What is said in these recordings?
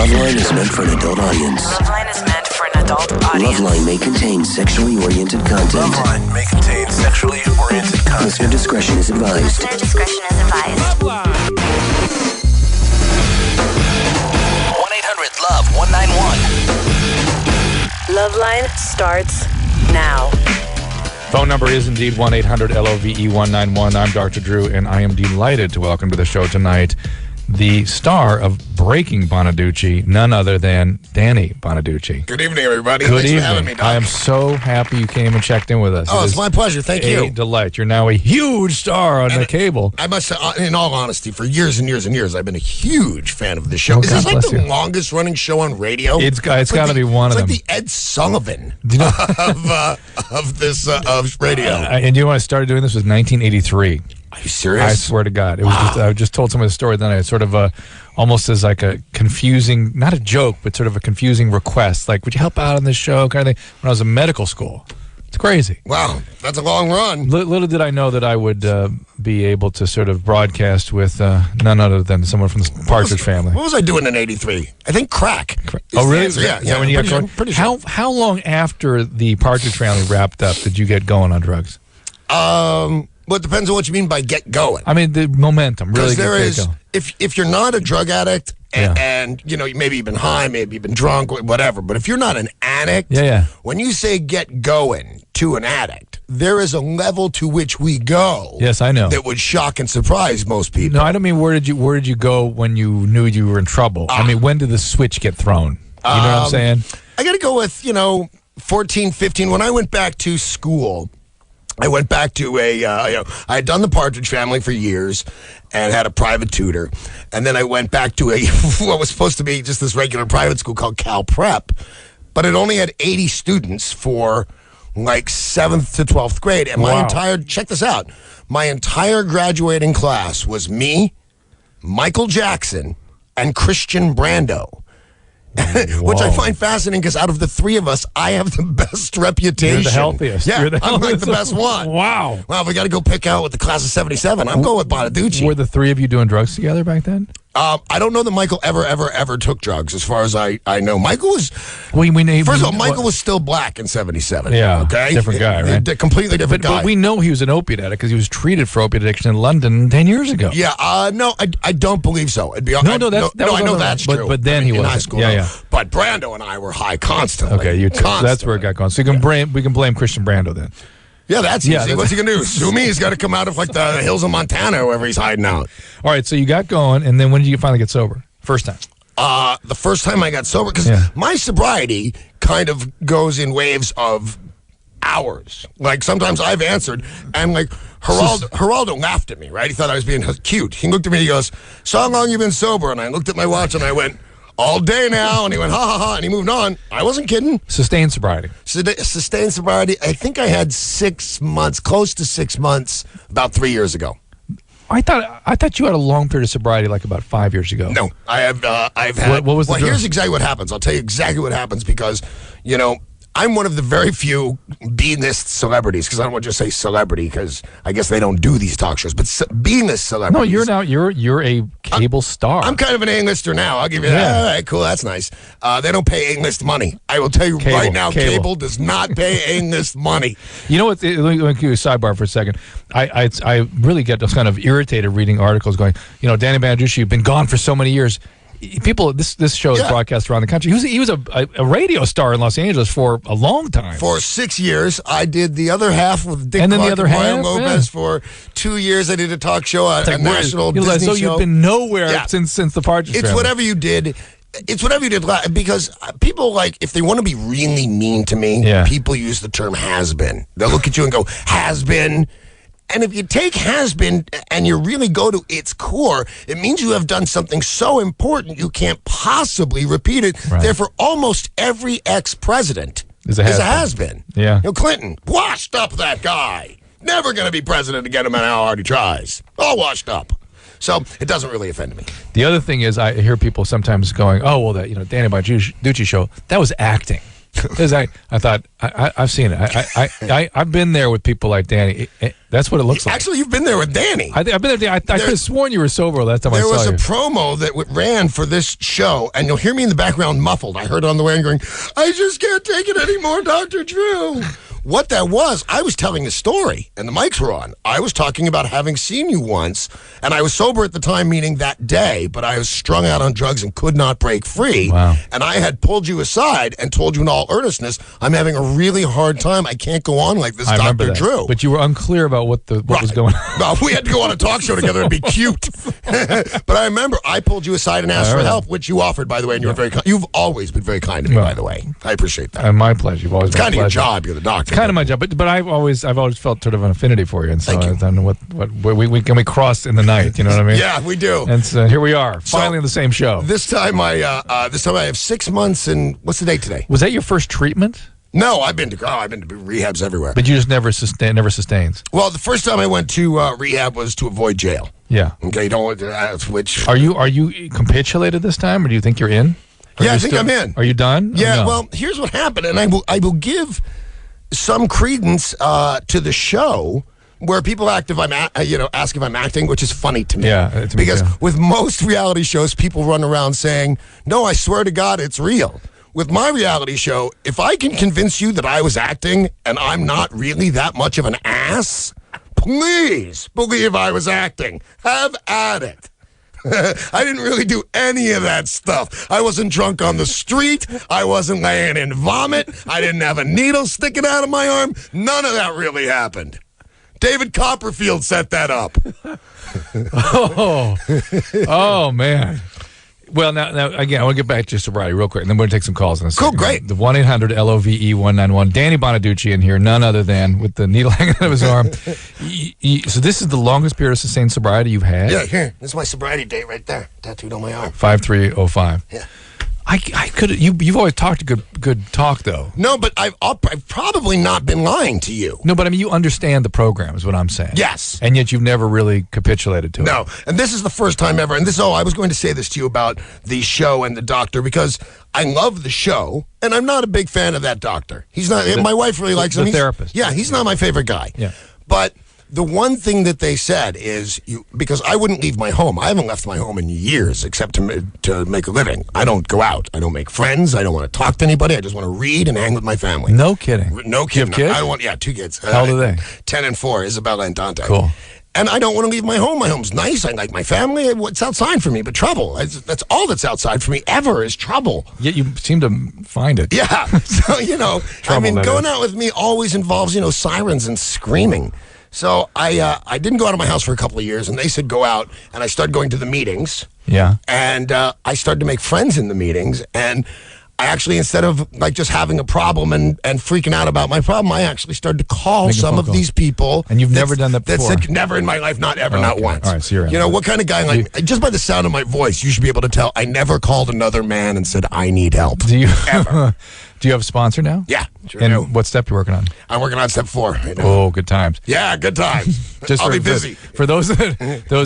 LoveLine is meant for an adult audience. LoveLine is meant for an adult audience. LoveLine may contain sexually oriented content. LoveLine may contain sexually oriented content. Listener discretion is advised. Listener discretion is advised. LoveLine. 1-800-LOVE-191. LoveLine starts now. Phone number is indeed 1-800-LOVE-191. I'm Dr. Drew, and I am delighted to welcome to the show tonight the star of Breaking Bonaduce, none other than Danny Bonaduce. Good evening, everybody. Good Thanks evening. for having me, Doc. I am so happy you came and checked in with us. Oh, it's my pleasure. Thank you. A delight. You're now a huge star on the cable. I must say, in all honesty, for years and years and years, I've been a huge fan of the show. Oh, Is this God like bless the you. longest running show on radio? It's got to be one of them. It's like the Ed Sullivan Do you know, of radio. and you know when I started doing this was 1983. Are you serious? I swear to God. It was just, I just told someone the story, then I sort of almost as like a confusing, not a joke, but sort of a confusing request. Like, would you help out on this show kind of thing? When I was in medical school. It's crazy. Wow, that's a long run. Little did I know that I would be able to sort of broadcast with none other than someone from the Partridge Family. What was I doing in '83? I think crack. Oh, really? Yeah. Is that when you got going? Pretty sure. How long after the Partridge Family wrapped up did you get going on drugs? Well, it depends on what you mean by get going. I mean, the momentum really. Because there get is, going. if you're not a drug addict and you know maybe you've been high, maybe you've been drunk, whatever. But if you're not an addict, when you say get going to an addict, there is a level to which we go. Yes, I know. That would shock and surprise most people. No, I don't mean where did you go when you knew you were in trouble. I mean, when did the switch get thrown? You know what I'm saying? I got to go with 14, 15. When I went back to school. I went back to I had done the Partridge Family for years and had a private tutor. And then I went back to what was supposed to be just this regular private school called Cal Prep. But it only had 80 students for like 7th to 12th grade. And check this out, my entire graduating class was me, Michael Jackson, and Christian Brando. Which I find fascinating because out of the three of us, I have the best reputation. You're the healthiest. Yeah, You're I'm like the best one. Wow. Well, we got to go pick out with the class of 77. I'm going with Bonaduce. Were the three of you doing drugs together back then? I don't know that Michael ever took drugs, as far as I know. Michael was... First of all, Michael was still black in 77. Yeah, okay? different guy, right? Completely different guy. But we know he was an opiate addict because he was treated for opiate addiction in London 10 years ago. Yeah, no, I don't believe so. I know that's true. But then he was in high school. Yeah. But Brando and I were high constantly. Okay, you too. So that's where it got going. So we can blame Christian Brando then. Yeah, that's easy. What's he going to do? Sue me? He's got to come out of like the hills of Montana or wherever he's hiding out. All right, so you got going, and then when did you finally get sober? First time? The first time I got sober, because my sobriety kind of goes in waves of hours. Like sometimes I've answered, and like Geraldo laughed at me, right? He thought I was being cute. He looked at me and he goes, "So how long you been sober?" And I looked at my watch and I went, "All day now." And he went, "Ha ha ha," and he moved on. I wasn't kidding. Sustained sobriety. Sustained sobriety. I think I had 6 months, close to 6 months, about 3 years ago. I thought you had a long period of sobriety, like about 5 years ago. No, I've had. What was the? Well, here's exactly what happens. I'll tell you exactly what happens because, I'm one of the very few B-list celebrities, because I don't want to just say celebrity because I guess they don't do these talk shows, but B-list celebrities. No, you're a cable star. I'm kind of an A-lister now. I'll give you that. All right, cool, that's nice. They don't pay A-list money. I will tell you right now, cable does not pay A-list money. You know what? Let me give you a sidebar for a second. I really get just kind of irritated reading articles going, Danny Bonaduce, you've been gone for so many years. People, this show is broadcast around the country. He was a radio star in Los Angeles for a long time. For 6 years, I did the other half with Dick and then Clark the other and Brian half, Lopez. For 2 years, I did a talk show, a national Disney show. You've been nowhere since the Partridge Family. It's whatever you did. It's whatever you did, because people, like, if they want to be really mean to me, people use the term has-been. They'll look at you and go, has-been. And if you take has-been and you really go to its core, it means you have done something so important you can't possibly repeat it. Right. Therefore, almost every ex-president is a has-been. Yeah. Clinton, washed up that guy. Never going to be president again no matter how hard he tries. All washed up. So it doesn't really offend me. The other thing is I hear people sometimes going, oh, well, that Danny Bonaduce show, that was acting. Because I thought I've seen it. I've been there with people like Danny. That's what it looks like. Actually, you've been there with Danny. I've been there. I could have sworn you were sober last time I saw you. There was a promo that ran for this show, and you'll hear me in the background muffled. I heard it on the way and going, I just can't take it anymore, Dr. Drew. What that was, I was telling a story, and the mics were on. I was talking about having seen you once, and I was sober at the time, meaning that day, but I was strung out on drugs and could not break free. Wow. And I had pulled you aside and told you in all earnestness, I'm having a really hard time. I can't go on like this, Dr. Drew. But you were unclear about what was going on. Well, we had to go on a talk show together and be cute. But I remember I pulled you aside and asked for help, which you offered, by the way, and you were very kind. You've always been very kind to me, by the way. I appreciate that. My pleasure. You've always It's been kind a of your pleasure. job. You're the doctor. It's kind of my job, but I've always felt sort of an affinity for you, and so Thank you. I don't know what we crossed in the night. You know what I mean? Yeah, we do. And so here we are, So, finally on the same show. This time I have 6 months and what's the date today? Was that your first treatment? No, I've been to rehabs everywhere. But you just never sustains. Well, the first time I went to rehab was to avoid jail. Yeah. Okay, which Are you capitulated this time, or do you think you're in? Or yeah, you I think I'm in. Are you done? Yeah. No? Well, here's what happened, and I will give some credence to the show where people ask if I'm acting, which is funny to me. Yeah, to me because too. with most reality shows, people run around saying, "No, I swear to God, it's real." With my reality show, if I can convince you that I was acting and I'm not really that much of an ass, please believe I was acting. Have at it. I didn't really do any of that stuff. I wasn't drunk on the street. I wasn't laying in vomit. I didn't have a needle sticking out of my arm. None of that really happened. David Copperfield set that up. Oh man. Well, now again, I want to get back to sobriety real quick, and then we're going to take some calls in a second. Cool, great. The 1-800-LOVE-191. Danny Bonaduce in here, none other than with the needle hanging out of his arm. So this is the longest period of sustained sobriety you've had? Yeah, here. This is my sobriety date right there, tattooed on my arm. 5305. Yeah. I could. You've always talked a good talk though. No, but I've probably not been lying to you. No, but I mean you understand the program is what I'm saying. Yes. And yet you've never really capitulated to it. No, and this is the first time ever. And I was going to say this to you about the show and the doctor because I love the show, and I'm not a big fan of that doctor. He's not. My wife really likes him. The therapist. Yeah, he's not my favorite guy. Yeah. But the one thing that they said is, because I wouldn't leave my home. I haven't left my home in years except to make a living. I don't go out. I don't make friends. I don't want to talk to anybody. I just want to read and hang with my family. No kidding. No kidding. You have kids? I want 2 kids. How old are they? 10 and 4, Isabella and Dante. Cool. And I don't want to leave my home. My home's nice. I like my family. What's outside for me but trouble? That's all that's outside for me ever is trouble. Yet you seem to find it. Yeah. So, Trouble, going out with me always involves, sirens and screaming. So I didn't go out of my house for a couple of years, and they said go out, and I started going to the meetings. Yeah. And I started to make friends in the meetings, and I actually, instead of just having a problem and freaking out about my problem, I actually started to call Making some phone of calls. these people. And you've never done that That before? said, never in my life, not ever, Okay. not once. All right, so you're in. What kind of guy just by the sound of my voice, you should be able to tell I never called another man and said, I need help. Do you Ever. Do you have a sponsor now? Yeah, sure And do. what step you working on? I'm working on step 4 right now. Oh, good times. Yeah, good times. I'll be busy. For those of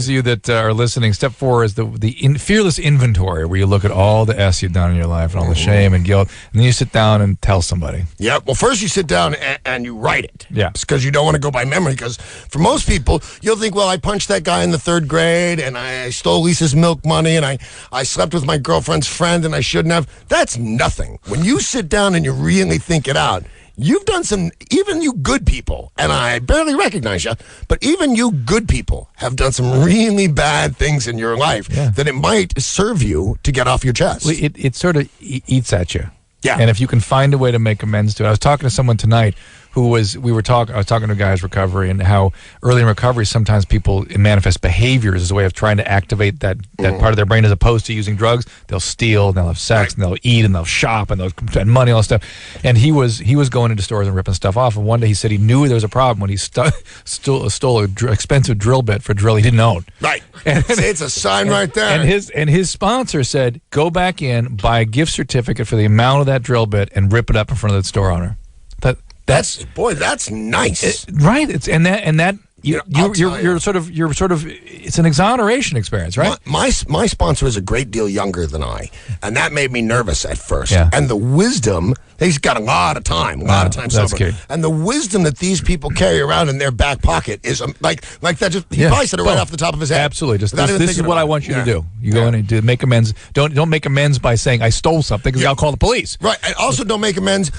you that are listening, step 4 is the fearless inventory, where you look at all the S you've done in your life and all the shame and guilt, and then you sit down and tell somebody. Yeah. Well, first you sit down and you write it. Yeah. Because you don't want to go by memory. Because for most people, you'll think, well, I punched that guy in the 3rd grade, and I stole Lisa's milk money, and I slept with my girlfriend's friend, and I shouldn't have. That's nothing. When you sit down and you really think it out, you've done even you good people, and I barely recognize you, but even you good people have done some really bad things in your life that it might serve you to get off your chest. Well, it sort of eats at you. Yeah. And if you can find a way to make amends to it. I was talking to someone tonight I was talking to a guy's recovery, and how early in recovery sometimes people manifest behaviors as a way of trying to activate that part of their brain, as opposed to using drugs. They'll steal, and they'll have sex, and they'll eat, and they'll shop, and they'll spend money, all that stuff. And he was going into stores and ripping stuff off. And one day he said he knew there was a problem when he stole an expensive drill bit for a drill he didn't own. Right. It's a sign right there. And his sponsor said, go back in, buy a gift certificate for the amount of that drill bit, and rip it up in front of the store owner. That's nice. Right. You're sort of it's an exoneration experience, right? My sponsor is a great deal younger than I, and that made me nervous at first. Yeah. And the wisdom They've got a lot of time, That's sober. good. And the wisdom that these people carry around in their back pocket is like that. Just he probably said it right off the top of his head. Absolutely. Just without even this is thinking what about I it. want you to do. You go in and to make amends. Don't make amends by saying I stole something because I'll call the police. Right. And also don't make amends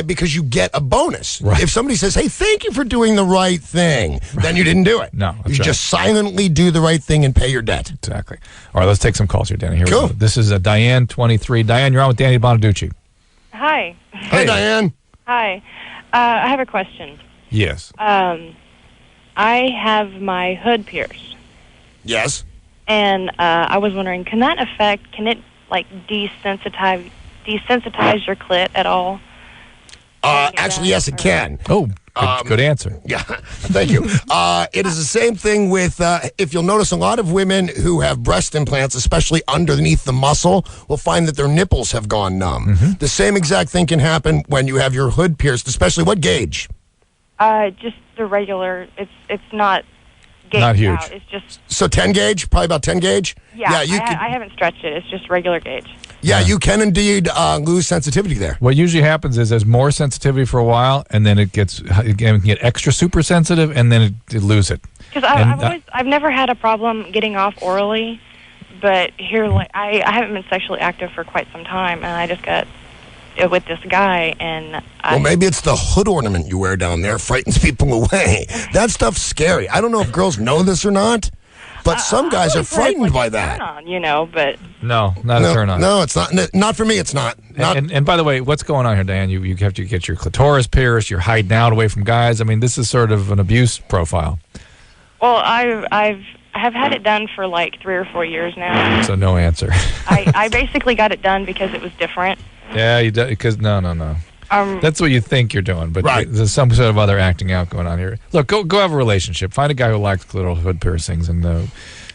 because you get a bonus. Right. If somebody says, hey, thank you for doing the right thing, then you didn't do it. No, that's you right. just silently do the right thing and pay your debt. Exactly. All right, let's take some calls here, Danny. Here Cool. we go. This is Diane, 23. Diane, you're on with Danny Bonaduce. Hi. Hey, Diane. Hi. I have a question. Yes. I have my hood pierced, Yes. and I was wondering, can it like desensitize your clit at all? Actually, yes, it can. Oh, good answer. Yeah, thank you. It is the same thing with, if you'll notice, a lot of women who have breast implants, especially underneath the muscle, will find that their nipples have gone numb. Mm-hmm. The same exact thing can happen when you have your hood pierced, especially what gauge? Just the regular. It's not gauged Not huge. out. It's just So 10 gauge, probably about 10 gauge? yeah. you I haven't stretched it. It's just regular gauge. Yeah, you can indeed lose sensitivity there. What usually happens is there's more sensitivity for a while, and then it can get extra super sensitive, and then it lose it. Because I've never had a problem getting off orally, but here I haven't been sexually active for quite some time, and I just got with this guy, and Well, maybe it's the hood ornament you wear down there frightens people away. That stuff's scary. I don't know if girls know this or not, but some guys are frightened by that. Turn on, but No, not a turn on. No, it's not. Not for me. It's not. And by the way, what's going on here, Diane? You have to get your clitoris pierced. You're hiding out away from guys. I mean, this is sort of an abuse profile. well, I have had it done for like 3 or 4 years now. So no answer. I basically got it done because it was different. Yeah, you because no. That's what you think you're doing, but Right. there's some sort of other acting out going on here. Look, go have a relationship. Find a guy who likes little hood piercings, and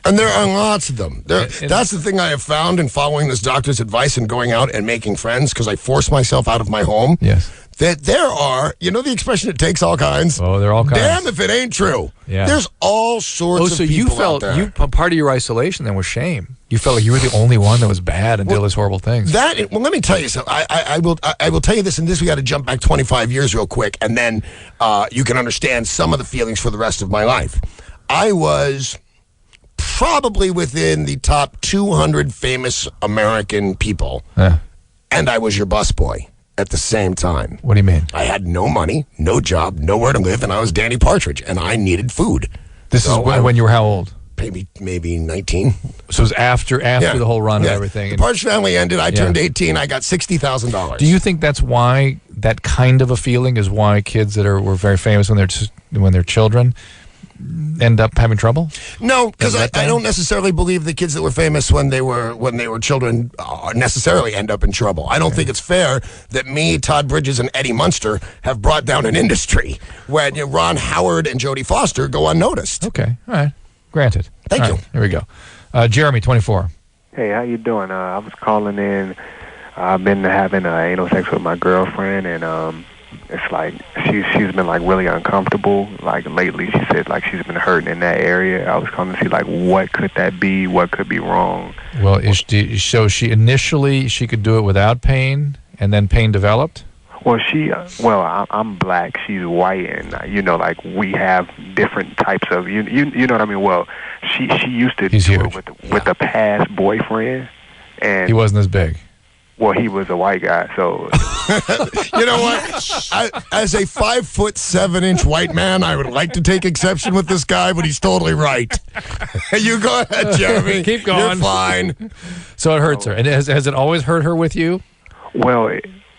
And there are lots of them. That's the thing I have found in following this doctor's advice and going out and making friends because I force myself out of my home. yes. That there are, you know the expression, it takes all kinds? Oh, they're all kinds. Damn if it ain't true. Yeah. There's all sorts Oh, of so people you felt out there. part of your isolation then was shame. You felt like you were the only one that was bad and did all these horrible things. Well, let me tell you something. I will tell you this, and this we got to jump back 25 years real quick, and then you can understand some of the feelings for the rest of my life. I was probably within the top 200 famous American people, and I was your busboy at the same time. What do you mean? I had no money, no job, nowhere to live, and I was Danny Partridge, and I needed food. This So is when you were how old? Maybe 19. So it was after the whole run and everything. The Partridge family ended. I turned 18. I got $60,000. Do you think that's why that kind of a feeling is why kids that were very famous when they're children end up having trouble? No, because I that time? don't necessarily believe the kids that were famous when they were children necessarily end up in trouble. I don't think it's fair that me, Todd Bridges, and Eddie Munster have brought down an industry when Ron Howard and Jodie Foster go unnoticed. Okay, all right, granted. Thank All you. right, here we go. Jeremy, 24. Hey, how you doing? I was calling in. I've been having anal sex with my girlfriend, and it's like she's been like really uncomfortable. Like lately, she said like she's been hurting in that area. I was calling to see like what could that be? What could be wrong? Well, so she initially could do it without pain, and then pain developed. Well, I'm black. She's white, and like we have different types of you know what I mean. Well, she used to He's do huge. it with a past boyfriend, and He wasn't as big. well, he was a white guy, so You know what? As a 5'7" white man, I would like to take exception with this guy, but he's totally right. You go ahead, Jeremy. Keep going. You're fine. So it hurts her. And has it always hurt her with you? well.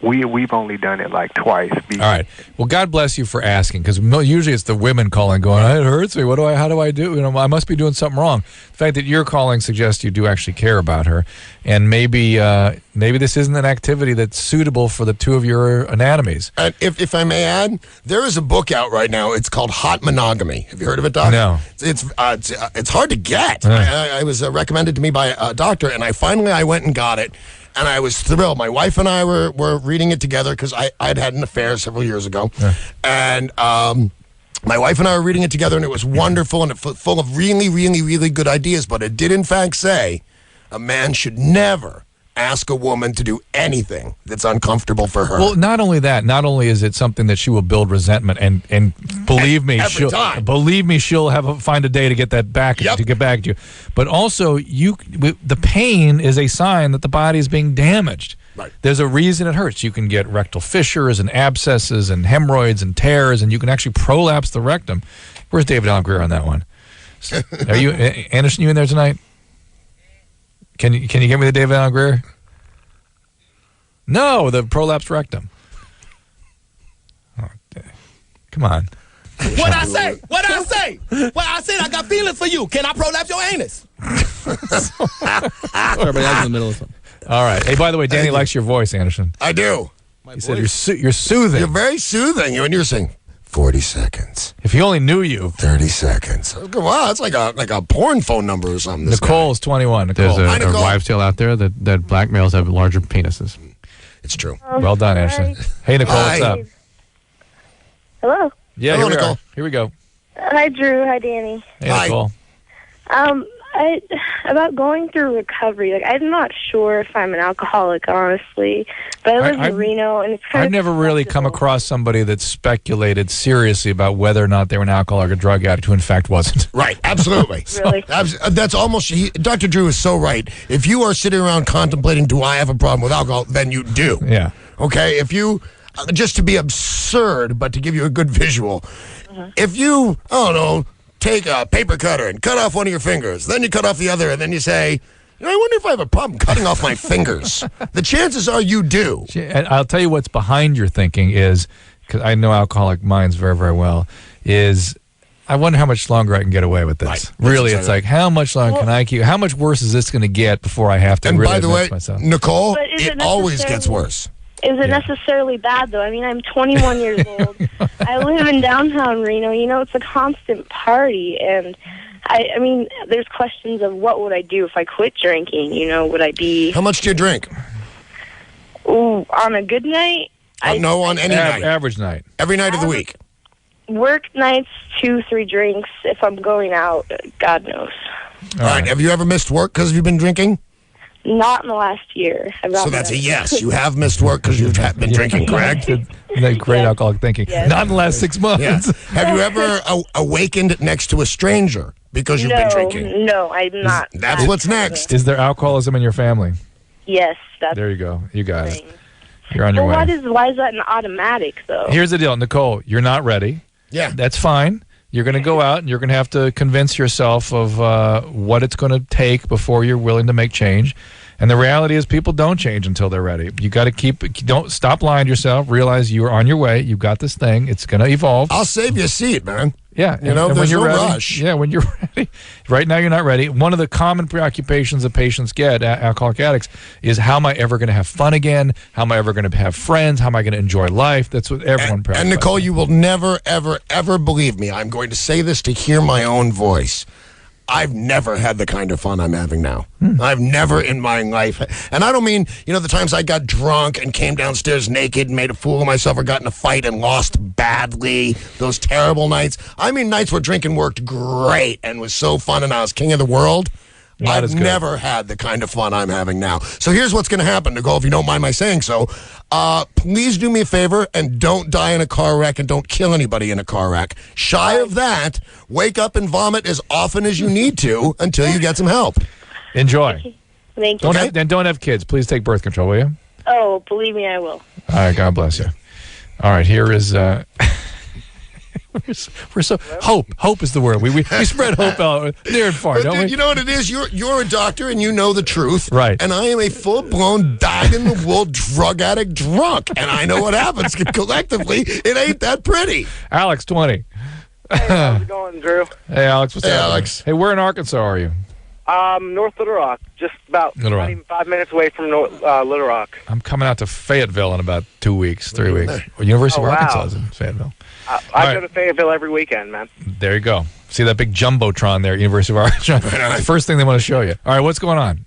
We've only done it like twice. All right. Well, God bless you for asking, because usually it's the women calling, going, "It hurts me. How do I do? I must be doing something wrong." The fact that you're calling suggests you do actually care about her, and maybe this isn't an activity that's suitable for the two of your anatomies. And if I may add, there is a book out right now. It's called Hot Monogamy. Have you heard of it, Doc? No. It's hard to get. Yeah. I was recommended to me by a doctor, and I went and got it. And I was thrilled. My wife and I were reading it together because I'd had an affair several years ago. Yeah. And my wife and I were reading it together, and it was wonderful and full of really, really, really good ideas. But it did, in fact, say a man should never, ask a woman to do anything that's uncomfortable for her. Well, not only that, not only is it something that she will build resentment, and believe me, she'll find a day to get that back to get back to you. But also, the pain is a sign that the body is being damaged. Right. There's a reason it hurts. You can get rectal fissures and abscesses and hemorrhoids and tears, and you can actually prolapse the rectum. Where's David Allen Greer on that one? Are you Anderson? You in there tonight? Can you get me the David Allen Greer? No, the prolapsed rectum. Oh, come on. What I say? Well, I said I got feelings for you. Can I prolapse your anus? Everybody else in the middle of something. All right. Hey, by the way, Danny likes your voice, Anderson. I do. He said you're soothing. You're very soothing. When you're saying 40 seconds. If he only knew you. 30 seconds. Wow, that's like a porn phone number or something. Nicole's 21. Nicole. There's a wives' tale out there that black males have larger penises. It's true. Well done, Anderson. Hey, Nicole, what's up? Hello. Yeah, Hello, here we Nicole. are. Here we go. Hi, Drew. Hi, Danny. Hey, Nicole. About going through recovery. Like, I'm not sure if I'm an alcoholic, honestly, but I live in Reno, and it's kind I've of never really come across somebody that speculated seriously about whether or not they were an alcoholic or drug addict who, in fact, wasn't. Right, absolutely. Really? That's almost, Dr. Drew is so right. If you are sitting around contemplating, do I have a problem with alcohol, then you do. Yeah. Okay, if you, just to be absurd, but to give you a good visual, if you, I don't know, take a paper cutter and cut off one of your fingers, then you cut off the other, and then you say, I wonder if I have a problem cutting off my fingers. The chances are you do. And I'll tell you what's behind your thinking is, because I know alcoholic minds very, very well, is I wonder how much longer I can get away with this. Right. Really, it's like, how much longer can I keep? How much worse is this going to get before I have to And really by the way, admit to myself? Nicole, But is it it always necessarily- gets worse. Is it necessarily bad, though? I mean, I'm 21 years old. I live in downtown Reno. You know, it's a constant party. And, I mean, there's questions of what would I do if I quit drinking? You know, would I be... How much do you drink? Ooh, on a good night? No, on any night. Average night. Every night of the week. Work nights, 2-3 drinks. If I'm going out, God knows. All right. Have you ever missed work because you've been drinking? Not in the last year. So that's a yes. You have missed work because you've been drinking, correct? That great alcoholic thinking. Yes. Not in the last 6 months. Yeah. Have you ever awakened next to a stranger because you've been drinking? No, I'm not. That's what's next. Is there alcoholism in your family? Yes, that's There you go. You got it. thing. You're on your Well, way. why is that an automatic, though? Here's the deal, Nicole. You're not ready. Yeah. That's fine. You're going to go out and you're going to have to convince yourself of what it's going to take before you're willing to make change. And the reality is people don't change until they're ready. You got to don't stop lying to yourself. Realize you're on your way. You've got this thing. It's going to evolve. I'll save you a seat, man. Yeah. You know, and when there's you're no ready, rush. Yeah, when you're ready. Right now you're not ready. One of the common preoccupations that patients get, alcoholic addicts, is how am I ever going to have fun again? How am I ever going to have friends? How am I going to enjoy life? That's what everyone preoccupies. And Nicole, you will never, ever, ever believe me. I'm going to say this to hear my own voice. I've never had the kind of fun I'm having now. I've never in my life. And I don't mean, the times I got drunk and came downstairs naked and made a fool of myself or got in a fight and lost badly. Those terrible nights. I mean nights where drinking worked great and was so fun and I was king of the world. Not as I've good. never had the kind of fun I'm having now. So here's what's going to happen, Nicole, if you don't mind my saying so. Please do me a favor and don't die in a car wreck and don't kill anybody in a car wreck. Shy of that, wake up and vomit as often as you need to until you get some help. Enjoy. Thank you. Don't have kids. Please take birth control, will you? Oh, believe me, I will. All right, God bless you. All right, here is we're so hope is the word. We spread hope out near and far, But don't dude, we? you know what it is? You're a doctor and you know the truth. Right. And I am a full-blown, dyed-in-the-wool drug addict drunk. And I know what happens collectively. It ain't that pretty. Alex, 20. How's it going, Drew? Hey, Alex, what's Hey, happening? Alex. Hey, where in Arkansas are you? North Little Rock, just about Little Rock. not even 5 minutes away from Little Rock. I'm coming out to Fayetteville in about 2 weeks, 3 weeks. Well, University Oh, of wow. Arkansas is in Fayetteville. I right. go to Fayetteville every weekend, man. There you go. See that big jumbotron there at University of Arkansas? First thing they want to show you. All right, what's going on?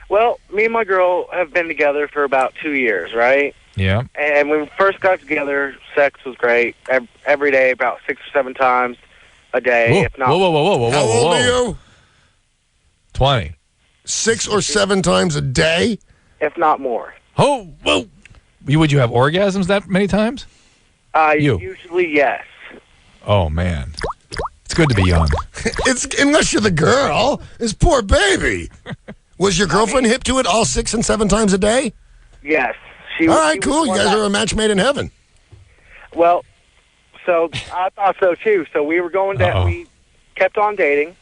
Well, me and my girl have been together for about 2 years, right? Yeah. And when we first got together, sex was great. Every day, about 6 or 7 times a day, Whoa, if not. whoa. How old are you? 20. 6 or 7 times a day? if not more. Oh, whoa. Would you have orgasms that many times? Usually, yes. Oh, man. It's good to be young. It's unless you're the girl. This poor baby. Was your girlfriend hip to it all 6 and 7 times a day? Yes. All right, cool. You guys are a match made in heaven. Well, so I thought so too. So we were going down. We kept on dating.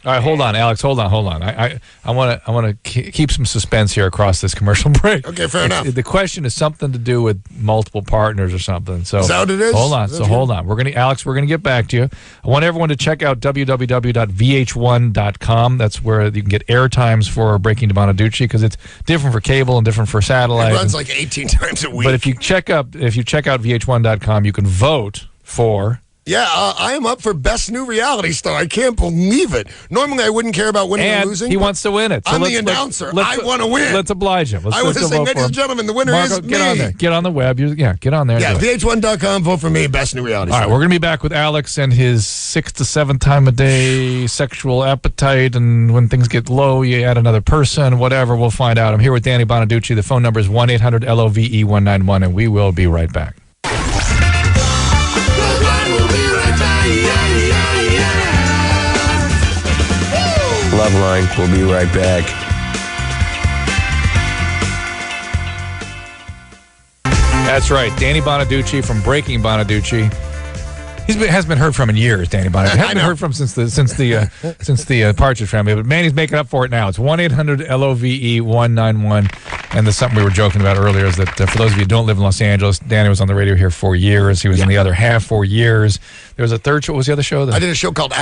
All right, hold on, Alex. Hold on. I want to keep some suspense here across this commercial break. Okay, fair enough. The question is something to do with multiple partners or something. So is that what it is? Hold on. Hold on. Alex, we're gonna get back to you. I want everyone to check out www.vh1.com. That's where you can get air times for Breaking Bonaduce because it's different for cable and different for satellite. It runs like 18 times a week. But if you check out vh1.com, you can vote for. Yeah, I am up for Best New Reality Star. I can't believe it. Normally, I wouldn't care about winning or losing. He wants to win it. So I'm the announcer. I want to win. Let's oblige him. I want to say, ladies and gentlemen, the winner is me. Get on there. Get on the web. Get on there. Yeah, vh1.com. Vote for me. Best New Reality Star. All right, we're going to be back with Alex and his 6 to 7 time a day sexual appetite. And when things get low, you add another person, whatever. We'll find out. I'm here with Danny Bonaduce. The phone number is 1-800-LOVE-191, and we will be right back. LoveLine. We'll be right back. That's right. Danny Bonaduce from Breaking Bonaduce. Hasn't been heard from in years, Danny Bonaduce. Hasn't been heard from since the Partridge Family. But man, he's making up for it now. It's 1-800-LOVE-191. And there's something we were joking about earlier is that for those of you who don't live in Los Angeles, Danny was on the radio here 4 years. He was in the other half 4 years. There was a third show. What was the other show? I did a show called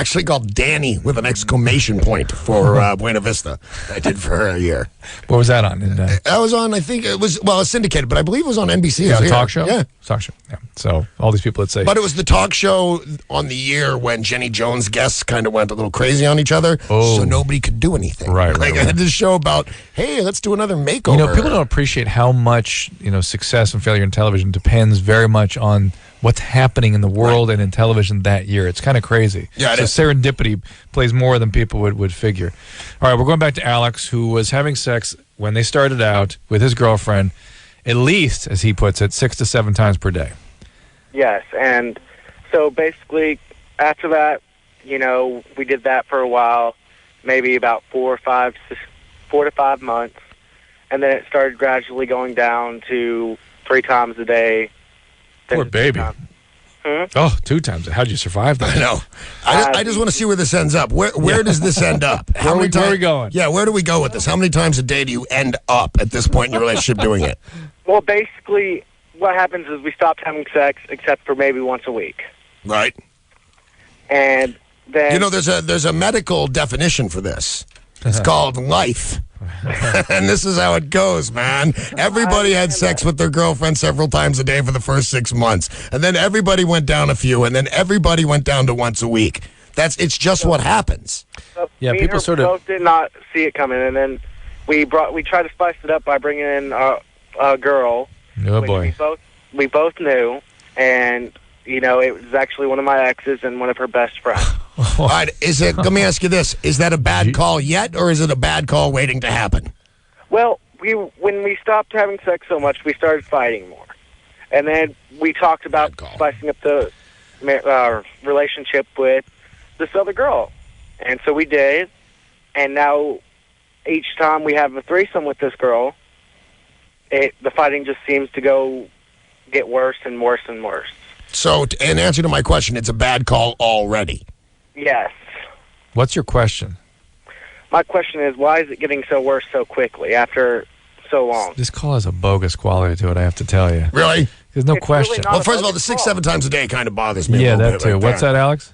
Danny with an exclamation point for Buena Vista. I did for her a year. What was that on? I was on, I think it was, well, it's syndicated, but I believe it was on NBC. It was a talk show? Yeah. Talk show. Yeah. So all these people that say. But it was the talk show on the year when Jenny Jones guests kind of went a little crazy on each other, so nobody could do anything. Right. I had this show about, hey, let's do another makeover. You know, people don't appreciate how much, success and failure in television depends very much on what's happening in the world and in television that year. It's kind of crazy. Yeah, so serendipity plays more than people would figure. All right, we're going back to Alex, who was having sex when they started out with his girlfriend, at least, as he puts it, 6 to 7 times per day. Yes, and so basically after that, we did that for a while, maybe about 4 to 5 months, and then it started gradually going down to 3 times a day. Poor baby. Oh, 2 times. How'd you survive that? I know. I just want to see where this ends up. Where does this end up? Where are we going? Yeah, where do we go with this? How many times a day do you end up at this point in your relationship doing it? Well, basically, what happens is we stopped having sex except for maybe once a week. Right. And then... there's a medical definition for this. It's called life. And this is how it goes, man. Everybody had sex with their girlfriend several times a day for the first 6 months. And then everybody went down a few, and then everybody went down to once a week. It's just what happens. Yeah, me people and her both did not see it coming, and then we tried to spice it up by bringing in a girl. Oh boy. We both knew, and it was actually one of my exes and one of her best friends. All right, let me ask you this. Is that a bad call yet, or is it a bad call waiting to happen? Well, when we stopped having sex so much, we started fighting more. And then we talked about spicing up the relationship with this other girl. And so we did, and now each time we have a threesome with this girl, the fighting just seems to get worse and worse and worse. So, in answer to my question, it's a bad call already. Yes. What's your question? My question is, why is it getting so worse so quickly after so long? This call has a bogus quality to it, I have to tell you. Really? There's no question. Really well, first of all, the 6, 7 times a day kind of bothers me. Yeah, a that bit too. right What's that, Alex?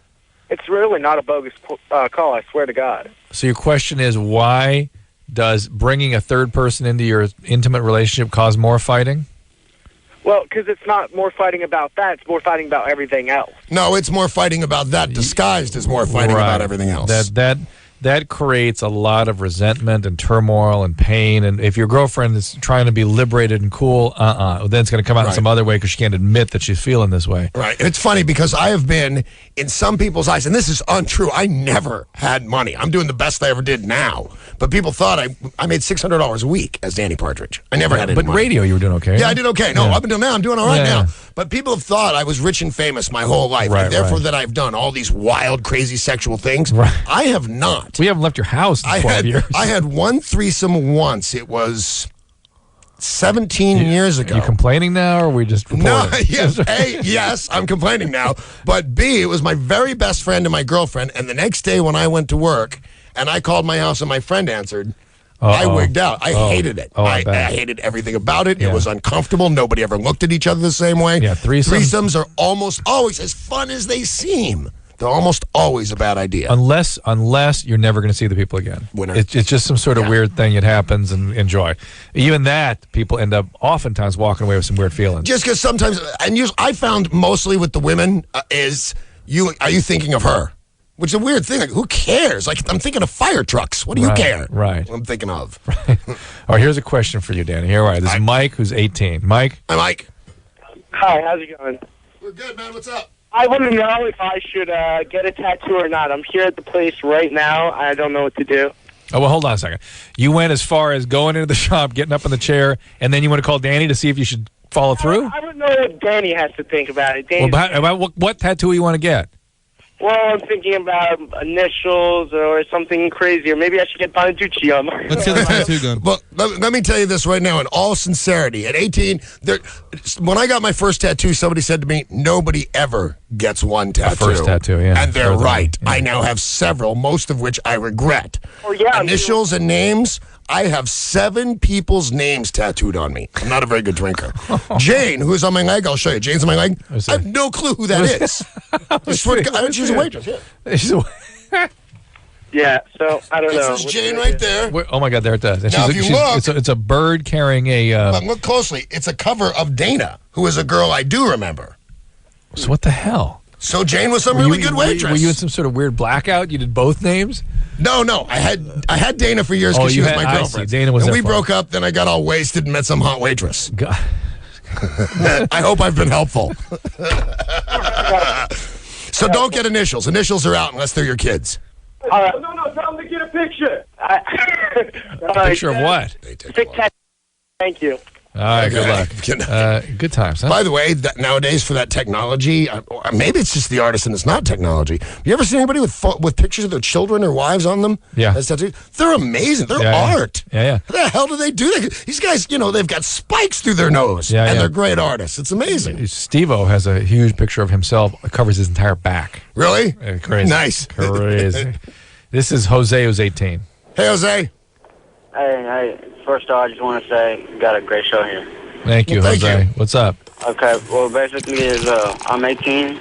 It's really not a bogus call, I swear to God. So your question is, why does bringing a third person into your intimate relationship cause more fighting? Well, because it's not more fighting about that. It's more fighting about everything else. No, it's more fighting about that disguised as more fighting about everything else. that creates a lot of resentment and turmoil and pain. And if your girlfriend is trying to be liberated and cool, then it's going to come out in some other way because she can't admit that she's feeling this way. Right. It's funny because I have been, in some people's eyes, and this is untrue, I never had money. I'm doing the best I ever did now. But people thought I made $600 a week as Danny Partridge. I never had any money. But radio, you were doing okay. Yeah, I did okay. No, up until now, I'm doing all right now. But people have thought I was rich and famous my whole life, and therefore that I've done all these wild, crazy sexual things. Right. I have not. We haven't left your house in 12 years. I had one threesome once. It was 17 years ago. You complaining now, or are we just reporting? No, yes. A, yes, I'm complaining now. But B, it was my very best friend and my girlfriend, and the next day when I went to work, and I called my house and my friend answered, I wigged out. I hated it. I hated everything about it. It was uncomfortable. Nobody ever looked at each other the same way. Yeah, threesomes are almost always as fun as they seem. They're almost always a bad idea. Unless you're never going to see the people again. It's just some sort of weird thing that happens and enjoy. Even that, people end up oftentimes walking away with some weird feelings. Just because sometimes, and I found mostly with the women are you thinking of her? Which is a weird thing. Like, who cares? Like, I'm thinking of fire trucks. What do you care? Right. What I'm thinking of. Right. All right, here's a question for you, Danny. Here, all right. This is Mike, who's 18. Mike? Hi, Mike. Hi, how's it going? We're good, man. What's up? I want to know if I should get a tattoo or not. I'm here at the place right now. I don't know what to do. Oh, well, hold on a second. You went as far as going into the shop, getting up in the chair, and then you want to call Danny to see if you should follow through? I don't know what Danny has to think about it. Well, what tattoo you want to get? Well, I'm thinking about initials or something crazy, or maybe I should get Bonaduce on my... Let's get the tattoo gun. Well, let me tell you this right now, in all sincerity. At 18, when I got my first tattoo, somebody said to me, nobody ever gets one tattoo. First tattoo, yeah. And they're right. Yeah. I now have several, most of which I regret. Oh, yeah. Initials and names, I have 7 people's names tattooed on me. I'm not a very good drinker. Jane, who is on my leg, I'll show you. Jane's on my leg. I have no clue who that is. I swear to God, she's a waitress. Yeah. Yeah, so I don't know. This is Jane right there. Oh my God, there it does. And now, if you look, it's a bird carrying a. Look closely. It's a cover of Dana, who is a girl I do remember. So what the hell? So Jane was some really good waitress. Were you in some sort of weird blackout? You did both names? No. I had Dana for years because she was my girlfriend. Dana was. And we broke up. Then I got all wasted and met some hot waitress. God. I hope I've been helpful. So don't get initials. Initials are out unless they're your kids. No, tell them to get a picture. A picture of what? Thank you. All right, good luck. Good times, huh? By the way, nowadays for that technology, maybe it's just the artist and it's not technology. You ever seen anybody with pictures of their children or wives on them? Yeah. They're amazing. They're art. Yeah. How the hell do they do that? These guys, they've got spikes through their nose, and they're great artists. It's amazing. Steve-O has a huge picture of himself. It covers his entire back. Really? Crazy. Nice. Crazy. This is Jose, who's 18. Hey, Jose. Hey. First of all, I just want to say you got a great show here. Thank you, Jose. What's up? Okay, well, basically, I'm 18.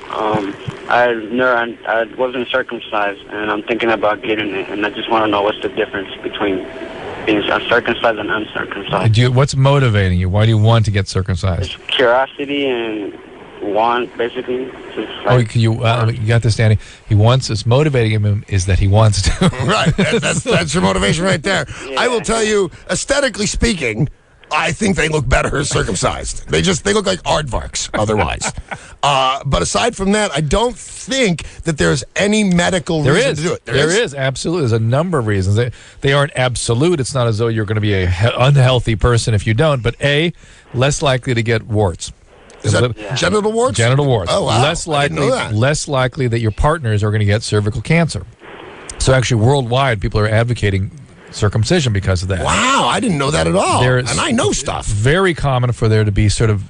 I wasn't circumcised, and I'm thinking about getting it, and I just want to know what's the difference between being circumcised and uncircumcised. What's motivating you? Why do you want to get circumcised? It's curiosity and want, basically. You got this, Danny. It's motivating him is that he wants to. Right. That's your motivation right there. Yeah. I will tell you, aesthetically speaking, I think they look better circumcised. They look like aardvarks otherwise. But aside from that, I don't think that there's any medical reason to do it. There is, absolutely. There's a number of reasons. They aren't absolute. It's not as though you're going to be an unhealthy person if you don't. But A, less likely to get warts. Is that genital warts? Genital warts. Oh, wow. Less likely that your partners are going to get cervical cancer. So actually, worldwide, people are advocating circumcision because of that. Wow, I didn't know that at all. And I know stuff. Very common for there to be sort of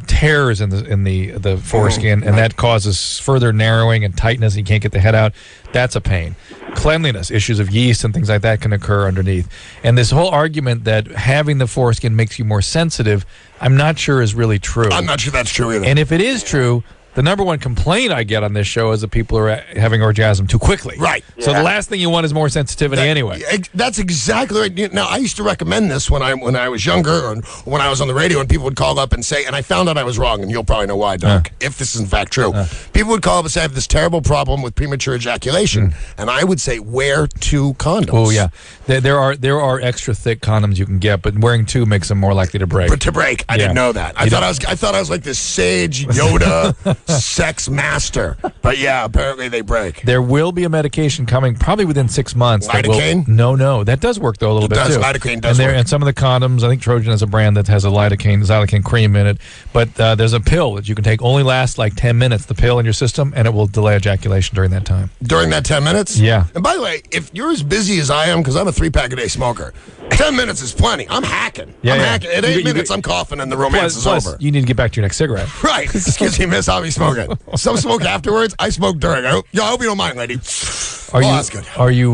tears in the foreskin, and that causes further narrowing and tightness. And you can't get the head out. That's a pain. Cleanliness, issues of yeast and things like that can occur underneath. And this whole argument that having the foreskin makes you more sensitive, I'm not sure is really true. I'm not sure that's true either. And if it is true, The number one complaint I get on this show is that people are having orgasm too quickly. Right. So the last thing you want is more sensitivity anyway. That's exactly right. Now, I used to recommend this when I was younger, or when I was on the radio, and people would call up and say, and I found out I was wrong, and you'll probably know why, Doc, if this is in fact true. People would call up and say, I have this terrible problem with premature ejaculation, and I would say, wear 2 condoms. Oh yeah, there are extra thick condoms you can get, but wearing 2 makes them more likely to break. But to break, I didn't know that. I thought I was like this sage Yoda sex master. But yeah, apparently they break. There will be a medication coming probably within 6 months. Lidocaine? No, that does work though a little bit too. Lidocaine does work. And some of the condoms, I think Trojan has a brand that has a xylocaine cream in it. But there's a pill that you can take. Only lasts like 10 minutes. The pill in your system, and it will delay ejaculation during that time. During that 10 minutes? Yeah. And by the way, if you're as busy as I am, because I'm a 3-pack a day smoker, 10 minutes is plenty. I'm hacking. I'm hacking. At 8 minutes, I'm coughing, and the romance is over. You need to get back to your next cigarette. Right. Excuse me, miss. I'll be smoking. Some smoke afterwards. I smoke during. I hope you don't mind, lady. That's good. Are you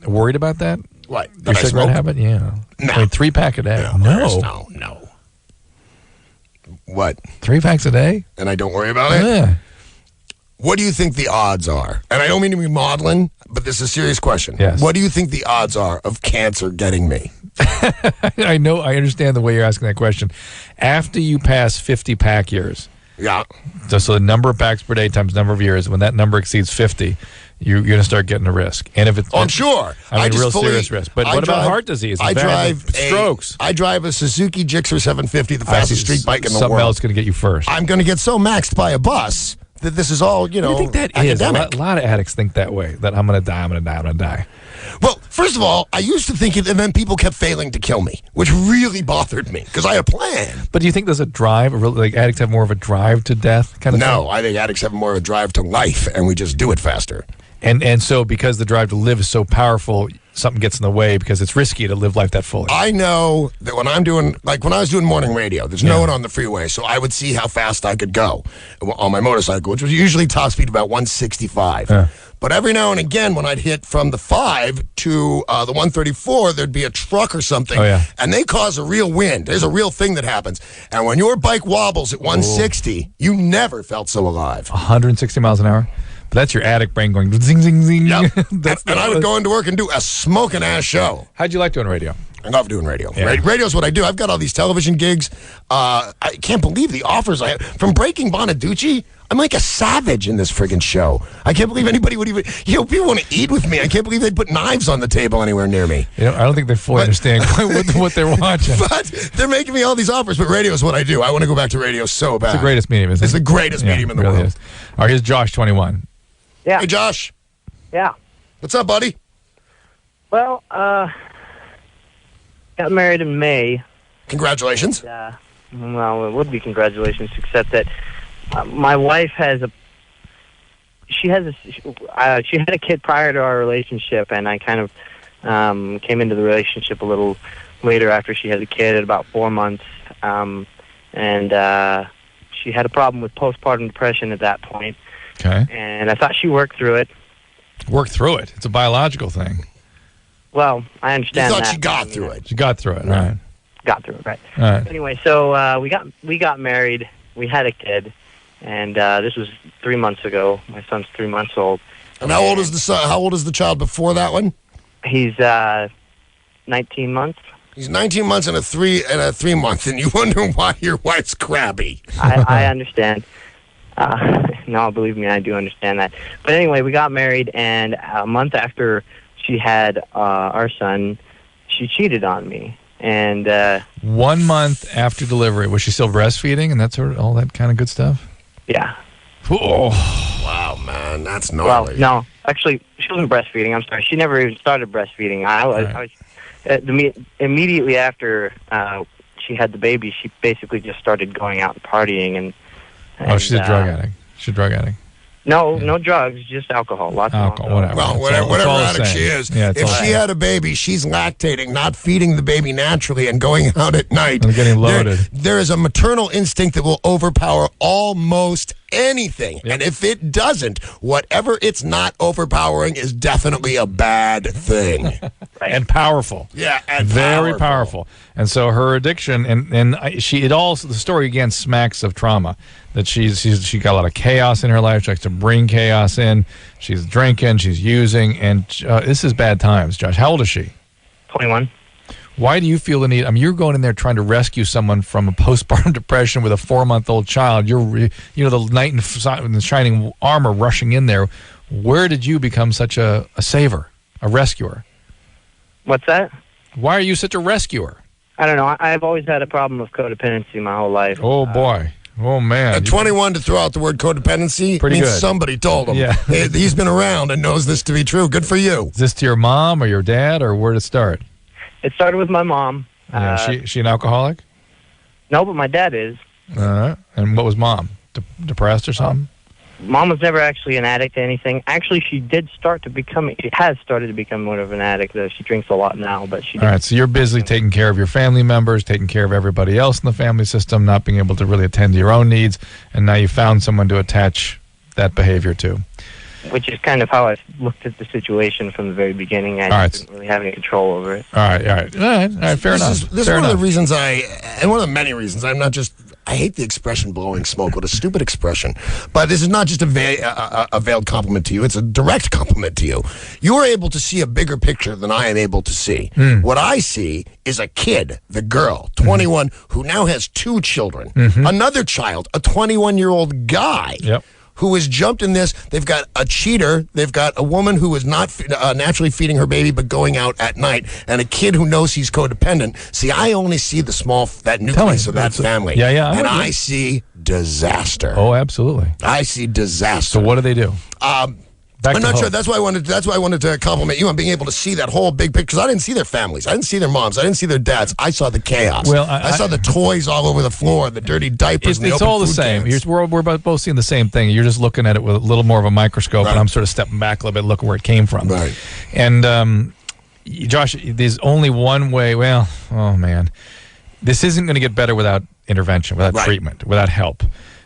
worried about that? What? Your cigarette habit? Yeah. No. Like 3-pack a day? No. What? 3 packs a day? And I don't worry about it? Yeah. What do you think the odds are? And I don't mean to be maudlin, but this is a serious question. Yes. What do you think the odds are of cancer getting me? I know. I understand the way you're asking that question. After you pass 50 pack years. Yeah. So the number of packs per day times number of years, when that number exceeds 50, you're going to start getting a risk. And if it's, I'm sure. I mean, real serious risk. But what about heart disease? Strokes. I drive a Suzuki Gixxer 750, the fastest street bike in the world. Something else going to get you first. I'm going to get so maxed by a bus that this is all, What do you think that academic. is? A lot of addicts think that way, that I'm going to die. Well, first of all, I used to think it, and then people kept failing to kill me, which really bothered me, because I had a plan. But do you think there's a drive, like addicts have more of a drive to death kind of thing? No, I think addicts have more of a drive to life, and we just do it faster. And so because the drive to live is so powerful, something gets in the way because it's risky to live life that fully. I know that when I was doing morning radio, there's no one on the freeway, so I would see how fast I could go on my motorcycle, which was usually top speed about 165. But every now and again, when I'd hit from the 5 to the 134, there'd be a truck or something, and they cause a real wind. There's a real thing that happens. And when your bike wobbles at 160, you never felt so alive. 160 miles an hour? But that's your addict brain going zing, zing, zing. Yep. And I would go into work and do a smoking ass show. How'd you like doing radio? I love doing radio. Yeah. Radio's what I do. I've got all these television gigs. I can't believe the offers I have. From breaking Bonaduce, I'm like a savage in this friggin' show. I can't believe anybody would even, people want to eat with me. I can't believe they'd put knives on the table anywhere near me. I don't think they fully understand what they're watching. But they're making me all these offers, but radio is what I do. I want to go back to radio so bad. It's the greatest medium, isn't it? It's the greatest medium in the world. Is. All right, here's Josh, 21. Yeah. Hey, Josh. Yeah. What's up, buddy? Well, got married in May. Congratulations. And, well, it would be congratulations, except that my wife has she had a kid prior to our relationship, and I kind of came into the relationship a little later after she had a kid at about 4 months, and she had a problem with postpartum depression at that point. Okay. And I thought she worked through it. Work through it. It's a biological thing. Well, I understand you thought that. she got through it. She got through it, right? Got through it, right. All right. Anyway, so we got married. We had a kid, and this was 3 months ago. My son's 3 months old. And how old is the son? How old is the child before that one? He's 19 months. He's 19 months and a 3 month, and you wonder why your wife's crabby. I understand. No, believe me, I do understand that. But anyway, we got married, and a month after she had our son, she cheated on me. And 1 month after delivery, was she still breastfeeding and all that kind of good stuff? Yeah. Oh. Wow, man, that's gnarly. Well, no, actually, she wasn't breastfeeding. I'm sorry, she never even started breastfeeding. I was immediately after she had the baby. She basically just started going out and partying and she's a drug addict. She's a drug addict. No drugs, just alcohol. Lots of alcohol. Whatever. Well, whatever addict she is, if she had a baby, she's lactating, not feeding the baby naturally, and going out at night. And getting loaded. There is a maternal instinct that will overpower almost anything. And if it doesn't, whatever it's not overpowering is definitely a bad thing. And powerful. Yeah, and very powerful. And so her addiction, the story again smacks of trauma. That she got a lot of chaos in her life. She likes to bring chaos in. She's drinking, she's using, and this is bad times. Josh, how old is she? 21. Why do you feel the need? I mean, you're going in there trying to rescue someone from a postpartum depression with a 4-month-old child. You're, the knight in the shining armor rushing in there. Where did you become such a saver, a rescuer? What's that? Why are you such a rescuer? I don't know. I've always had a problem with codependency my whole life. Oh, boy. Oh, man. At 21 to throw out the word codependency means good. Somebody told him. Yeah. He's been around and knows this to be true. Good for you. Is this to your mom or your dad, or where did it start? It started with my mom. Yeah, she an alcoholic? No, but my dad is. And what was mom? Depressed or something? Mom was never actually an addict to anything. Actually, she has started to become more of an addict. She drinks a lot now, but she... All right, so you're busy taking care of your family members, taking care of everybody else in the family system, not being able to really attend to your own needs, and now you found someone to attach that behavior to. Which is kind of how I looked at the situation from the very beginning. I didn't really have any control over it. All right, fair enough. This is one of the reasons and one of the many reasons I hate the expression blowing smoke. What a stupid expression. But this is not just a veiled compliment to you. It's a direct compliment to you. You are able to see a bigger picture than I am able to see. What I see is a kid, the girl, 21, who now has 2 children. Another child, a 21-year-old guy. Yep. Who has jumped in this. They've got a cheater. They've got a woman who is not naturally feeding her baby but going out at night, and a kid who knows he's codependent. See, I only see that nucleus of that family. Yeah. And I see disaster. Oh, absolutely. I see disaster. So what do they do? I'm not sure. That's why I wanted to compliment you on being able to see that whole big picture. Because I didn't see their families. I didn't see their moms. I didn't see their dads. I saw the chaos. Well, I saw the toys all over the floor, the dirty diapers. It's all the same. We're both seeing the same thing. You're just looking at it with a little more of a microscope, and I'm sort of stepping back a little bit, looking where it came from. Right. And Josh, there's only one way. Well, oh man, this isn't going to get better without intervention, without treatment, without help.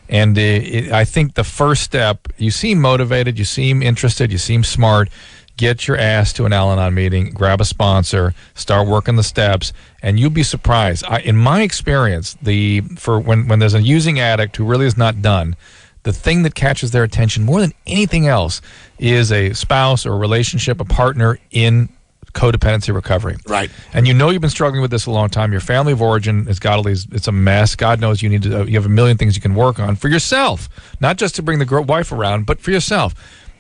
And I think the first step, you seem motivated, you seem interested, you seem smart. Get your ass to an Al-Anon meeting, grab a sponsor, start working the steps, and you'll be surprised. In my experience, when there's a using addict who really is not done, the thing that catches their attention more than anything else is a spouse or a relationship, a partner in codependency recovery. Right. And you've been struggling with this a long time. Your family of origin has got all these, it's a mess. God knows you have a million things you can work on for yourself, not just to bring the wife around, but for yourself.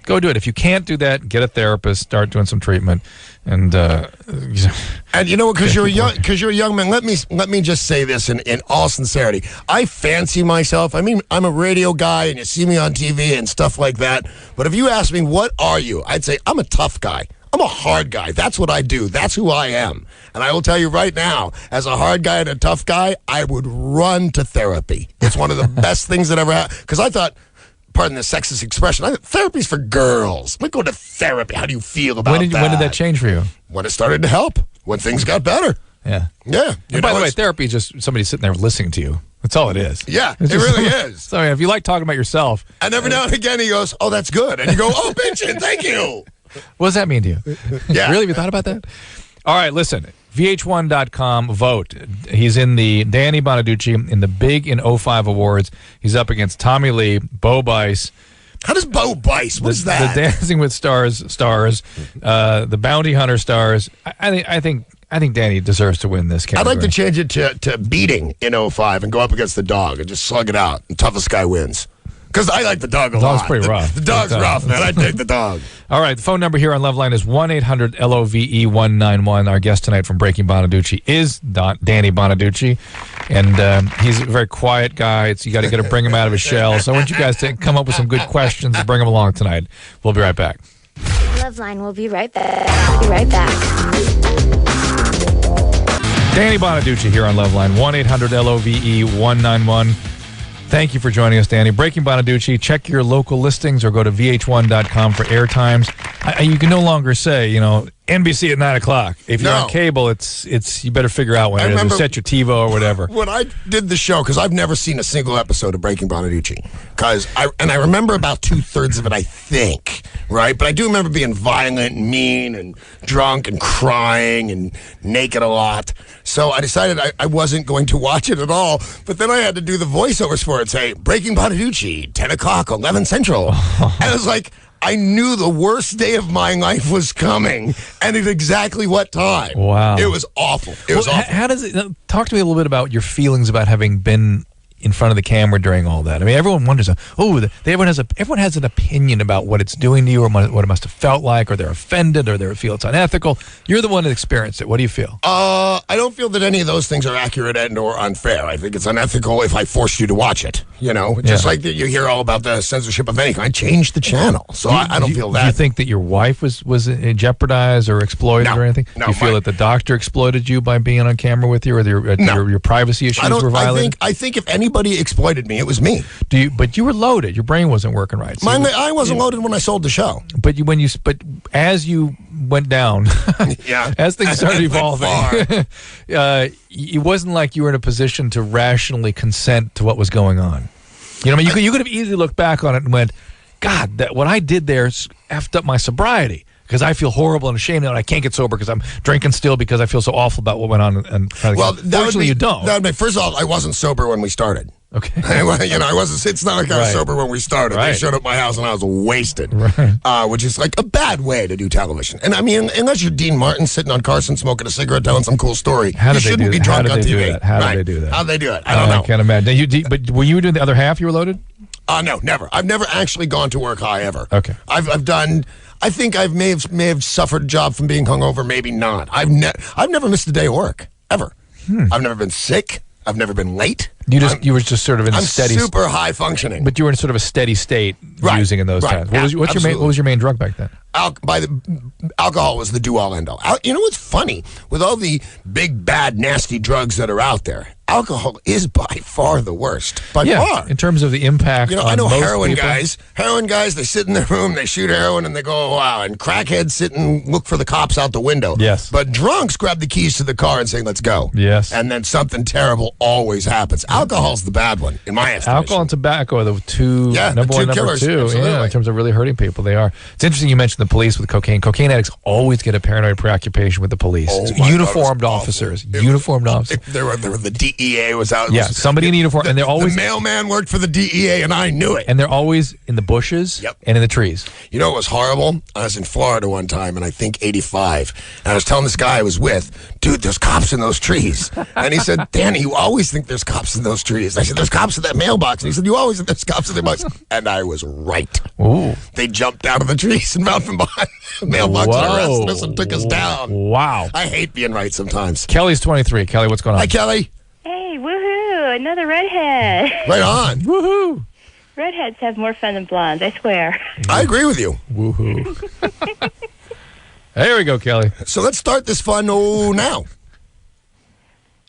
Go do it. If you can't do that, get a therapist, start doing some treatment. And you know what, because you're a young man, let me just say this in all sincerity. I fancy myself, I'm a radio guy and you see me on TV and stuff like that. But if you ask me, what are you? I'd say I'm a tough guy. I'm a hard guy. That's what I do. That's who I am. And I will tell you right now, as a hard guy and a tough guy, I would run to therapy. It's one of the best things that ever happened. Because I thought, pardon the sexist expression, therapy's for girls. Let me go to therapy. How do you feel about that? When did that change for you? When it started to help. When things got better. Yeah. Yeah. And by the way, therapy is just somebody sitting there listening to you. That's all it is. Yeah, it really is. So if you like talking about yourself. And every now and again he goes, oh, that's good. And you go, oh, bitchin', thank you. What does that mean to you? Yeah. Really? Have you thought about that? All right, listen. VH1.com, vote. He's in the Danny Bonaduce in the Big in 05 Awards. He's up against Tommy Lee, Bo Bice. How does Bo Bice? What's that? The Dancing with Stars, the Bounty Hunter stars. I think Danny deserves to win this category. I'd like to change it to beating in 05 and go up against the dog and just slug it out. And toughest guy wins. Because I like the dog a lot. The dog's pretty rough. The dog's rough, man. I take the dog. All right. The phone number here on LoveLine is 1-800-LOVE-191. Our guest tonight from Breaking Bonaduce is Danny Bonaduce. And he's a very quiet guy. You got to bring him out of his shell. So I want you guys to come up with some good questions and bring him along tonight. We'll be right back. LoveLine will be right back. Be right back. Danny Bonaduce here on LoveLine. 1-800-LOVE-191. Thank you for joining us, Danny. Breaking Bonaduce, check your local listings or go to VH1.com for air times. You can no longer say, NBC at 9 o'clock. If you're No. on cable, it's you better figure out when I it is. remember- Or set your TiVo or whatever. When I did the show, because I've never seen a single episode of Breaking Bonaduce, I remember about 2/3 of it, I think, right? But I do remember being violent and mean and drunk and crying and naked a lot. So I decided I wasn't going to watch it at all. But then I had to do the voiceovers for it, say, Breaking Bonaduce, 10 o'clock, 11 Central. And it was like, I knew the worst day of my life was coming, and at exactly what time. Wow. It was awful. It was awful. How does it talk to me a little bit about your feelings about having been in front of the camera during all that? I mean, everyone wonders. Everyone has an opinion about what it's doing to you, or what it must have felt like, or they're offended, or they feel it's unethical. You're the one that experienced it. What do you feel? I don't feel that any of those things are accurate and or unfair. I think it's unethical if I forced you to watch it. You know, just like that you hear all about the censorship of any kind. I changed the channel, so I don't feel that. Do you think that your wife was jeopardized or exploited or anything? No, do you feel that the doctor exploited you by being on camera with you, or your privacy issues were violated? I think if anybody exploited me, it was me. But you were loaded. Your brain wasn't working right. So I wasn't loaded when I sold the show. But as you went down, as things started evolving, it wasn't like you were in a position to rationally consent to what was going on. You know, I mean, you could have easily looked back on it and went, God, what I did there effed up my sobriety. Because I feel horrible and ashamed that I can't get sober because I'm drinking still because I feel so awful about what went on. Fortunately, you don't. First of all, I wasn't sober when we started. Okay. I wasn't. It's not like I was Right. sober when we started. Right. They showed up at my house and I was wasted, Right. which is like a bad way to do television. And I mean, unless you're Dean Martin sitting on Carson smoking a cigarette, telling some cool story, How you did they shouldn't do be that? drunk How on did they TV. do that? How did Right. they do that? How'd they do it? I don't know. I can't imagine. But were you doing the other half? You were loaded? No, never. I've never actually gone to work high ever. Okay. I've done. I think I may have suffered a job from being hungover. Maybe not. I've never missed a day of work ever. I've never been sick. I've never been late. You were just sort of in a I'm steady. super high functioning. But you were in sort of a steady state using in those times. Yeah, What was your main drug back then? Alcohol was the do-all end-all. You know what's funny? With all the big, bad, nasty drugs that are out there, alcohol is by far the worst. By far. In terms of the impact. You know, on I know most heroin people. guys. Heroin guys, they sit in their room, they shoot heroin, and they go, oh, wow. And crackheads sit and look for the cops out the window. Yes. But drunks grab the keys to the car and say, let's go. Yes. And then something terrible always happens. Alcohol's the bad one, in my estimation. Alcohol and tobacco are the two number one, number killers, two. absolutely. Yeah, in terms of really hurting people, they are. It's interesting you mentioned the police with cocaine. Cocaine addicts always get a paranoid preoccupation with the police. Oh, my Uniformed God, officers. Uniformed officers. There were the DEA was out. Yeah, somebody in uniform, and they're always the mailman worked for the DEA, and I knew it. And they're always in the bushes and in the trees. You know what was horrible? I was in Florida one time, and I think 85, and I was telling this guy I was with, dude, there's cops in those trees. And he said, Danny, you always think there's cops in those trees. I said, there's cops in that mailbox. And he said, you always think there's cops in the mailbox. And I was right. Ooh. They jumped out of the trees and out from behind the mailbox and arrested us and took us down. Wow. I hate being right sometimes. Kelly's 23. Kelly, what's going on? Hi, Kelly. Hey, woohoo! Another redhead. Right on. Woohoo! Redheads have more fun than blondes, I swear. I agree with you. Woohoo. There we go, Kelly. So let's start this fun now.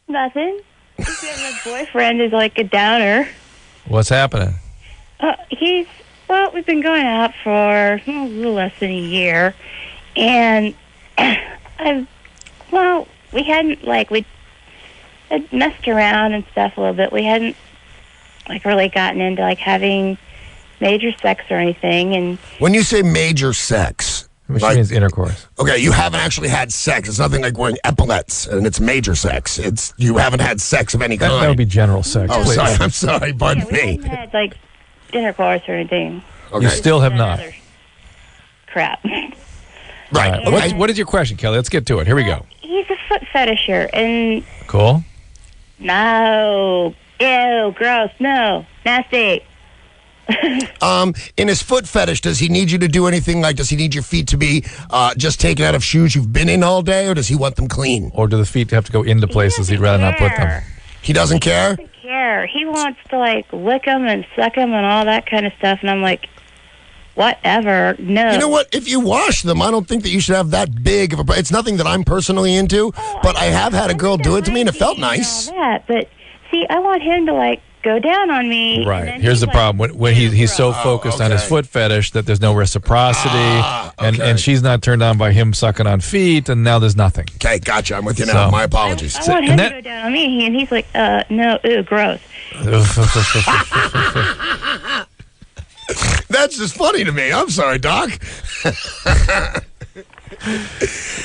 Nothing. My boyfriend is like a downer. What's happening? We've been going out for a little less than a year, and we had messed around and stuff a little bit. We hadn't really gotten into having major sex or anything. And when you say major sex, which means intercourse. Okay, you haven't actually had sex. It's nothing like wearing epaulets, and it's major sex. You haven't had sex of any kind. That would be general sex. Oh, please. sorry. I'm sorry. Pardon we me. hadn't had intercourse or anything. Okay. You still have not. Crap. Right. Okay. What is your question, Kelly? Let's get to it. Here we go. He's a foot fetisher, and Cool. no, ew, gross, no, nasty. In his foot fetish, does he need you to do anything? Does he need your feet to be just taken out of shoes you've been in all day, or does he want them clean? Or do the feet have to go into places he'd rather not put them? He doesn't care? He doesn't care. He wants to lick them and suck them and all that kind of stuff, and I'm like, whatever, no. You know what? If you wash them, I don't think that you should have that big of a... It's nothing that I'm personally into, but I have had a girl do it to me, and it felt nice. All that, but see, I want him to go down on me. And Right. then Here's the like, problem. When he's so focused on his okay. foot fetish that there's no reciprocity, okay. and she's not turned on by him sucking on feet, and now there's nothing. Okay, gotcha. I'm with you now. So- My apologies. I want him to go down on me, and he's like, no, ew, gross. That's just funny to me. I'm sorry, Doc.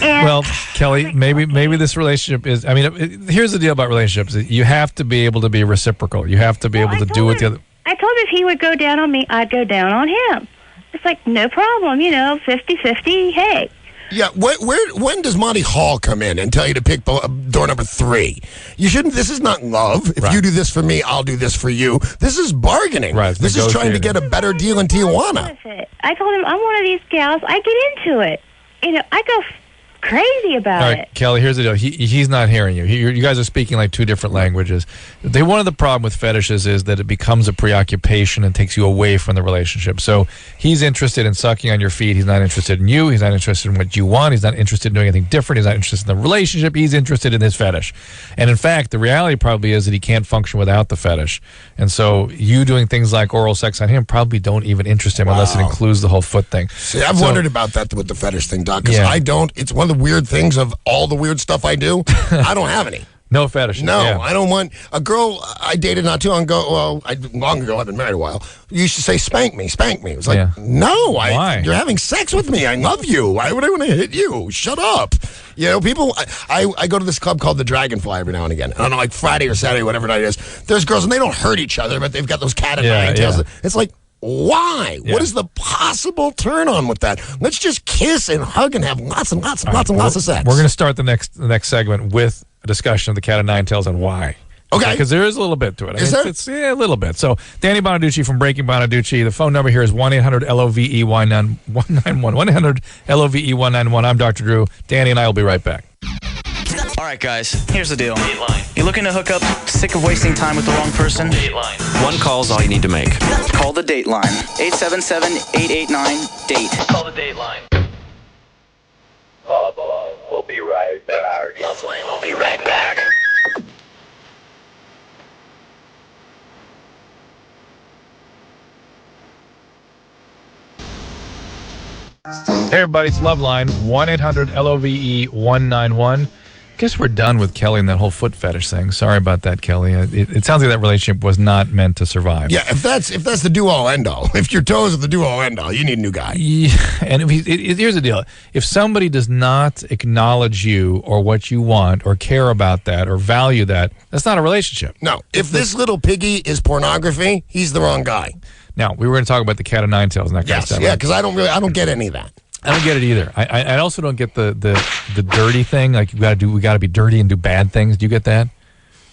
Well, Kelly, maybe this relationship is. I mean, here's the deal about relationships: you have to be able to be reciprocal. You have to be able to do what the other. I told him if he would go down on me, I'd go down on him. It's like, no problem, 50-50, hey. Yeah, when does Monty Hall come in and tell you to pick door number 3? You shouldn't. This is not love. If you do this for me, I'll do this for you. This is bargaining. Right, this is trying to get a better deal in Tijuana. I told him I'm one of these gals. I get into it. I go crazy about All right, it. Kelly, here's the deal. He's not hearing you. You guys are speaking like two different languages. One of the problem with fetishes is that it becomes a preoccupation and takes you away from the relationship. So he's interested in sucking on your feet. He's not interested in you. He's not interested in what you want. He's not interested in doing anything different. He's not interested in the relationship. He's interested in his fetish. And in fact, the reality probably is that he can't function without the fetish. And so you doing things like oral sex on him probably don't even interest him unless it includes the whole foot thing. See, I've wondered about that with the fetish thing, Doc, because I don't. It's one of the weird things of all the weird stuff I do. I don't have any. No fetish. No, yeah. I don't want a girl I dated not too long ago. Well, long ago. I've been married a while. You used to say, "Spank me, spank me." It was like, no, Why? You're having sex with me. I love you. Why would I want to hit you? Shut up. People. I go to this club called the Dragonfly every now and again. I don't know, like Friday or Saturday, whatever night it is. There's girls and they don't hurt each other, but they've got those cat and nine tails. It's like, why? What is the possible turn on with that? Let's just kiss and hug and have lots and lots and lots and lots of sex. We're going to start the next segment with a discussion of the cat of nine tails and why. Okay. Because there is a little bit to it. Is there? It's a little bit. So, Danny Bonaduce from Breaking Bonaduce. The phone number here is 1-800-LOVE-191. 1-800-LOVE-191. I'm Dr. Drew. Danny and I will be right back. All right, guys, here's the deal. You looking to hook up, sick of wasting time with the wrong person? Dateline. One call's all you need to make. Call the Dateline. 877-889-DATE. Call the Dateline. We'll be right back. LoveLine, we'll be right back. Hey, everybody, it's LoveLine. 1-800-LOVE-191. Guess we're done with Kelly and that whole foot fetish thing. Sorry about that, Kelly. It sounds like that relationship was not meant to survive. Yeah, if that's the do-all end-all, if your toes are the do-all end-all, you need a new guy. Yeah, and here's the deal. If somebody does not acknowledge you or what you want or care about that or value that, that's not a relationship. No, if this little piggy is pornography, he's the wrong guy. Now, we were going to talk about the cat of nine tails and that kind of stuff. Yeah, because I don't get any of that. I don't get it either. I also don't get the dirty thing. Like we got to be dirty and do bad things. Do you get that?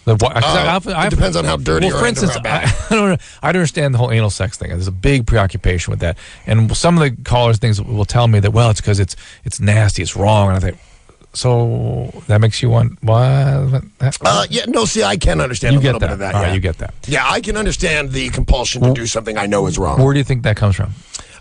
It depends on how dirty. Well, for instance, I don't understand the whole anal sex thing. There's a big preoccupation with that, and some of the callers things will tell me that it's because it's nasty, it's wrong, and I think. So that makes you want what? See, I can understand a little bit of that. All right, you get that. Yeah, I can understand the compulsion to do something I know is wrong. Where do you think that comes from?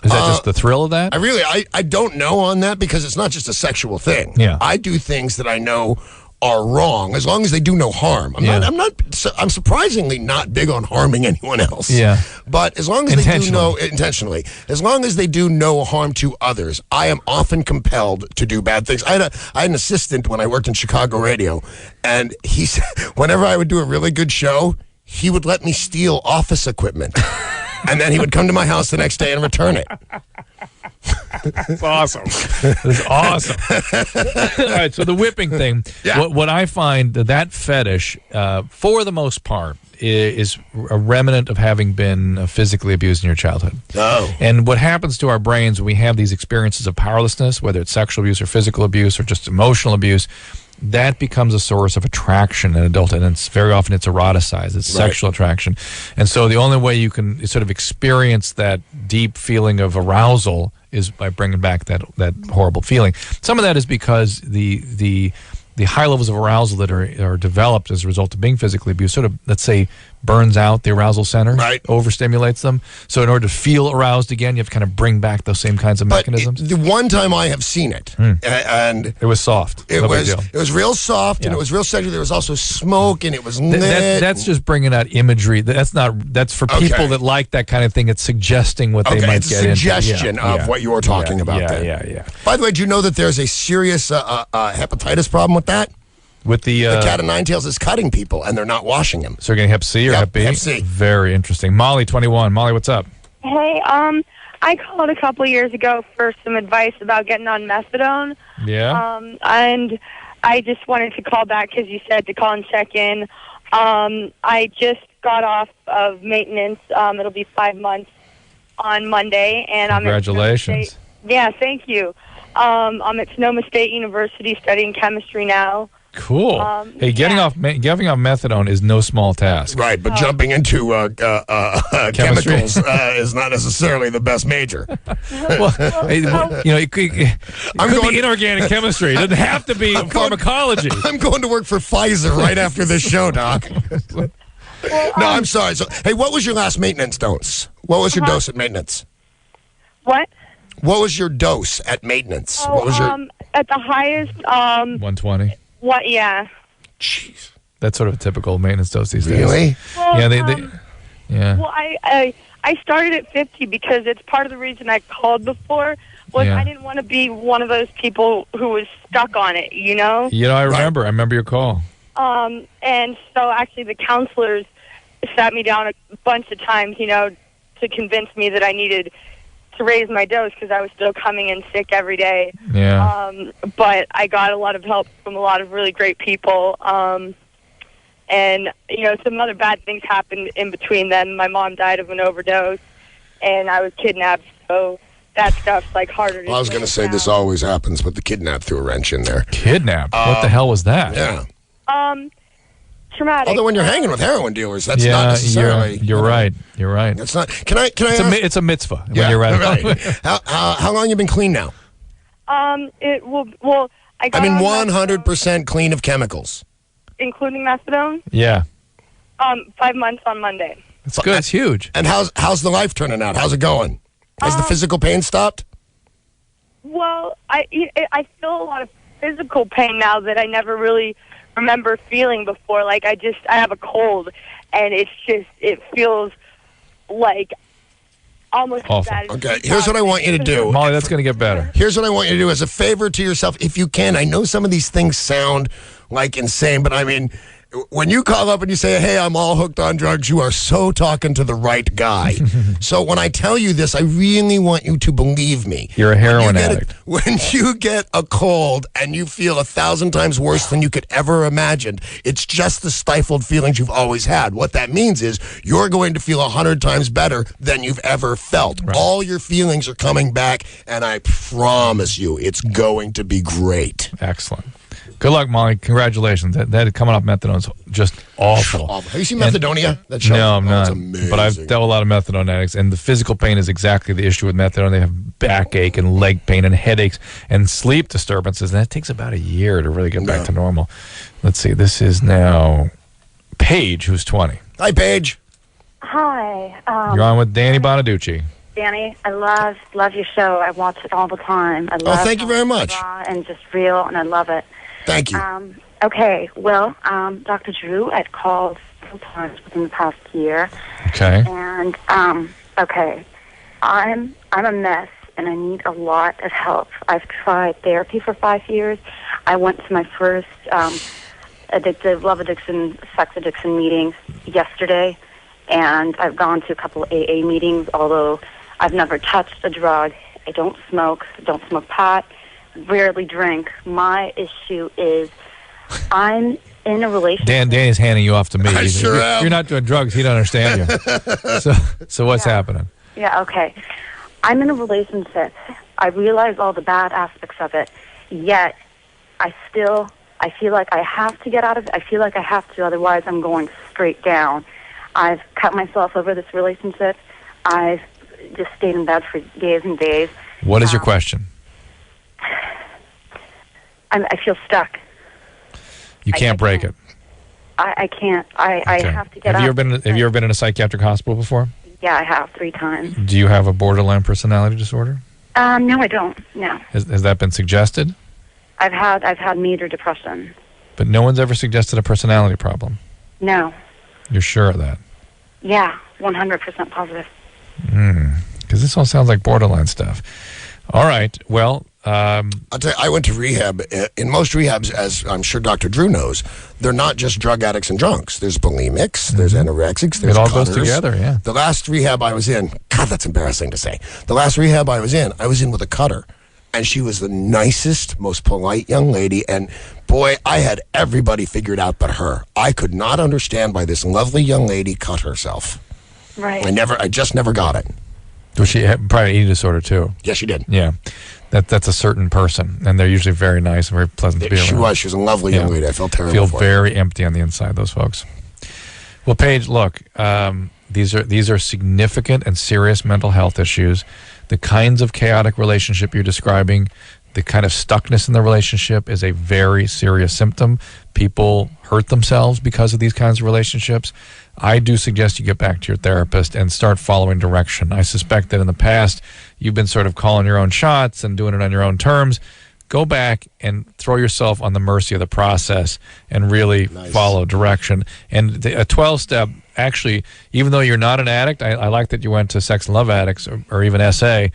Is that just the thrill of that? I don't know on that because it's not just a sexual thing. Yeah. I do things that I know are wrong as long as they do no harm. I'm surprisingly not big on harming anyone else. Yeah. But as long as they do intentionally, as long as they do no harm to others, I am often compelled to do bad things. I had an assistant when I worked in Chicago radio, and he said whenever I would do a really good show, he would let me steal office equipment. And then he would come to my house the next day and return it. That's awesome. That's awesome. All right, so the whipping thing. Yeah. What I find that fetish, for the most part, is a remnant of having been physically abused in your childhood. Oh. And what happens to our brains when we have these experiences of powerlessness, whether it's sexual abuse or physical abuse or just emotional abuse, that becomes a source of attraction in adulthood, and very often it's eroticized. It's sexual attraction. And so the only way you can sort of experience that deep feeling of arousal is by bringing back that horrible feeling. Some of that is because the high levels of arousal that are developed as a result of being physically abused sort of, let's say, burns out the arousal center, right? Overstimulates them. So in order to feel aroused again, you have to kind of bring back those same kinds of mechanisms. The one time I have seen it, and it was soft. It was real soft, and it was real sexual. There was also smoke, and it was lit. That's just bringing out imagery. That's for people that like that kind of thing. It's suggesting what they might it's get a into. suggestion of what you're talking about. Yeah. By the way, do you know that there's a serious hepatitis problem with that? With the cat of nine tails is cutting people, and they're not washing them. So you're getting Hep C or Hep B? Hep C. Very interesting. Molly, 21. Molly, what's up? Hey, I called a couple years ago for some advice about getting on methadone. Yeah. And I just wanted to call back because you said to call and check in. I just got off of maintenance. It'll be 5 months on Monday, and Congratulations. Yeah, thank you. I'm at Sonoma State University studying chemistry now. Cool. Hey, getting off methadone is no small task. Right, but jumping into chemicals is not necessarily the best major. It could be inorganic chemistry. It doesn't have to be pharmacology. I'm going to work for Pfizer right after this show, Doc. No, I'm sorry. So, hey, what was your last maintenance dose? What was your dose at maintenance? What? What was your dose at maintenance? Oh, what was your at the highest 120. What? Yeah. Jeez. That's sort of a typical maintenance dose these days. Really? Well, yeah. Well, I started at 50 because it's part of the reason I called before was I didn't want to be one of those people who was stuck on it, you know? I remember. I remember your call. And so actually the counselors sat me down a bunch of times, to convince me that I needed to raise my dose because I was still coming in sick every day. Yeah. But I got a lot of help from a lot of really great people. And, some other bad things happened in between then. My mom died of an overdose, and I was kidnapped, so that stuff's, harder to I was going to say this always happens, but the kidnap threw a wrench in there. Kidnap? What the hell was that? Yeah. Traumatic. Although when you're hanging with heroin dealers, that's not necessarily... You're right. You're right. That's not... Can I it's a mitzvah when you're right. How long you been clean now? I got 100% clean of chemicals. Including methadone? Yeah. 5 months on Monday. That's good. That's huge. And how's the life turning out? How's it going? Has the physical pain stopped? Well, I feel a lot of physical pain now that I never really remember feeling before. I have a cold, and it feels like almost awful. bad. Okay, here's what I want you to do. Molly, that's going to get better. Here's what I want you to do as a favor to yourself, if you can. I know some of these things sound insane, but I mean, when you call up and you say, hey, I'm all hooked on drugs, you are so talking to the right guy. So when I tell you this, I really want you to believe me. You're a heroin addict. When you get a cold and you feel 1,000 times worse than you could ever imagine, it's just the stifled feelings you've always had. What that means is you're going to feel 100 times better than you've ever felt. Right. All your feelings are coming back, and I promise you it's going to be great. Excellent. Good luck, Molly. Congratulations. That coming off methadone is just awful. Have you seen Methadonia? That show? No, I'm not. Amazing. But I've dealt with a lot of methadone addicts, and the physical pain is exactly the issue with methadone. They have backache and leg pain and headaches and sleep disturbances, and that takes about a year to really get back to normal. Let's see. This is now Paige, who's 20. Hi, Paige. Hi. You're on with Danny Bonaduce. Danny, I love your show. I watch it all the time. I love thank you very much. Raw and just real, and I love it. Thank you. Okay, well, Dr. Drew, I've called several times within the past year. Okay. And, okay, I'm a mess, and I need a lot of help. I've tried therapy for 5 years. I went to my first love addiction, sex addiction meeting yesterday, and I've gone to a couple of AA meetings, although I've never touched a drug. I don't smoke pot. Rarely drink. My issue is I'm in a relationship. Danny's handing you off to me. I sure am. You're not doing drugs. He don't understand you. So what's happening? Yeah, okay. I'm in a relationship. I realize all the bad aspects of it, yet I feel like I have to get out of it. I feel like I have to, otherwise I'm going straight down. I've cut myself over this relationship. I've just stayed in bed for days and days. What is your question? I feel stuck. You can't break it. I can't. I have to get Have you up. ever been in a psychiatric hospital before? Yeah, I have 3 times. Do you have a borderline personality disorder? No, I don't. No. Has that been suggested? I've had major depression. But no one's ever suggested a personality problem. No. You're sure of that? Yeah, 100% positive. Because this all sounds like borderline stuff. All right. Well, I'll tell you, I went to rehab. In most rehabs, as I'm sure Dr. Drew knows, they're not just drug addicts and drunks. There's bulimics, there's anorexics, there's it all cutters. goes together, yeah. The last rehab I was in, God, that's embarrassing to say. The last rehab I was in with a cutter. And she was the nicest, most polite young lady. And boy, I had everybody figured out but her. I could not understand why this lovely young lady cut herself. Right. I just never got it. Well, she had probably an eating disorder too. Yes, she did. Yeah, that's a certain person, and they're usually very nice and very pleasant to be around. She was. She was a lovely young lady. I felt terrible. Feel for very empty on the inside. Those folks. Well, Paige, look, these are significant and serious mental health issues. The kinds of chaotic relationship you're describing, the kind of stuckness in the relationship is a very serious symptom. People hurt themselves because of these kinds of relationships. I do suggest you get back to your therapist and start following direction. I suspect that in the past, you've been sort of calling your own shots and doing it on your own terms. Go back and throw yourself on the mercy of the process and really follow direction. And a 12-step, actually, even though you're not an addict, I like that you went to Sex and Love Addicts or even SA,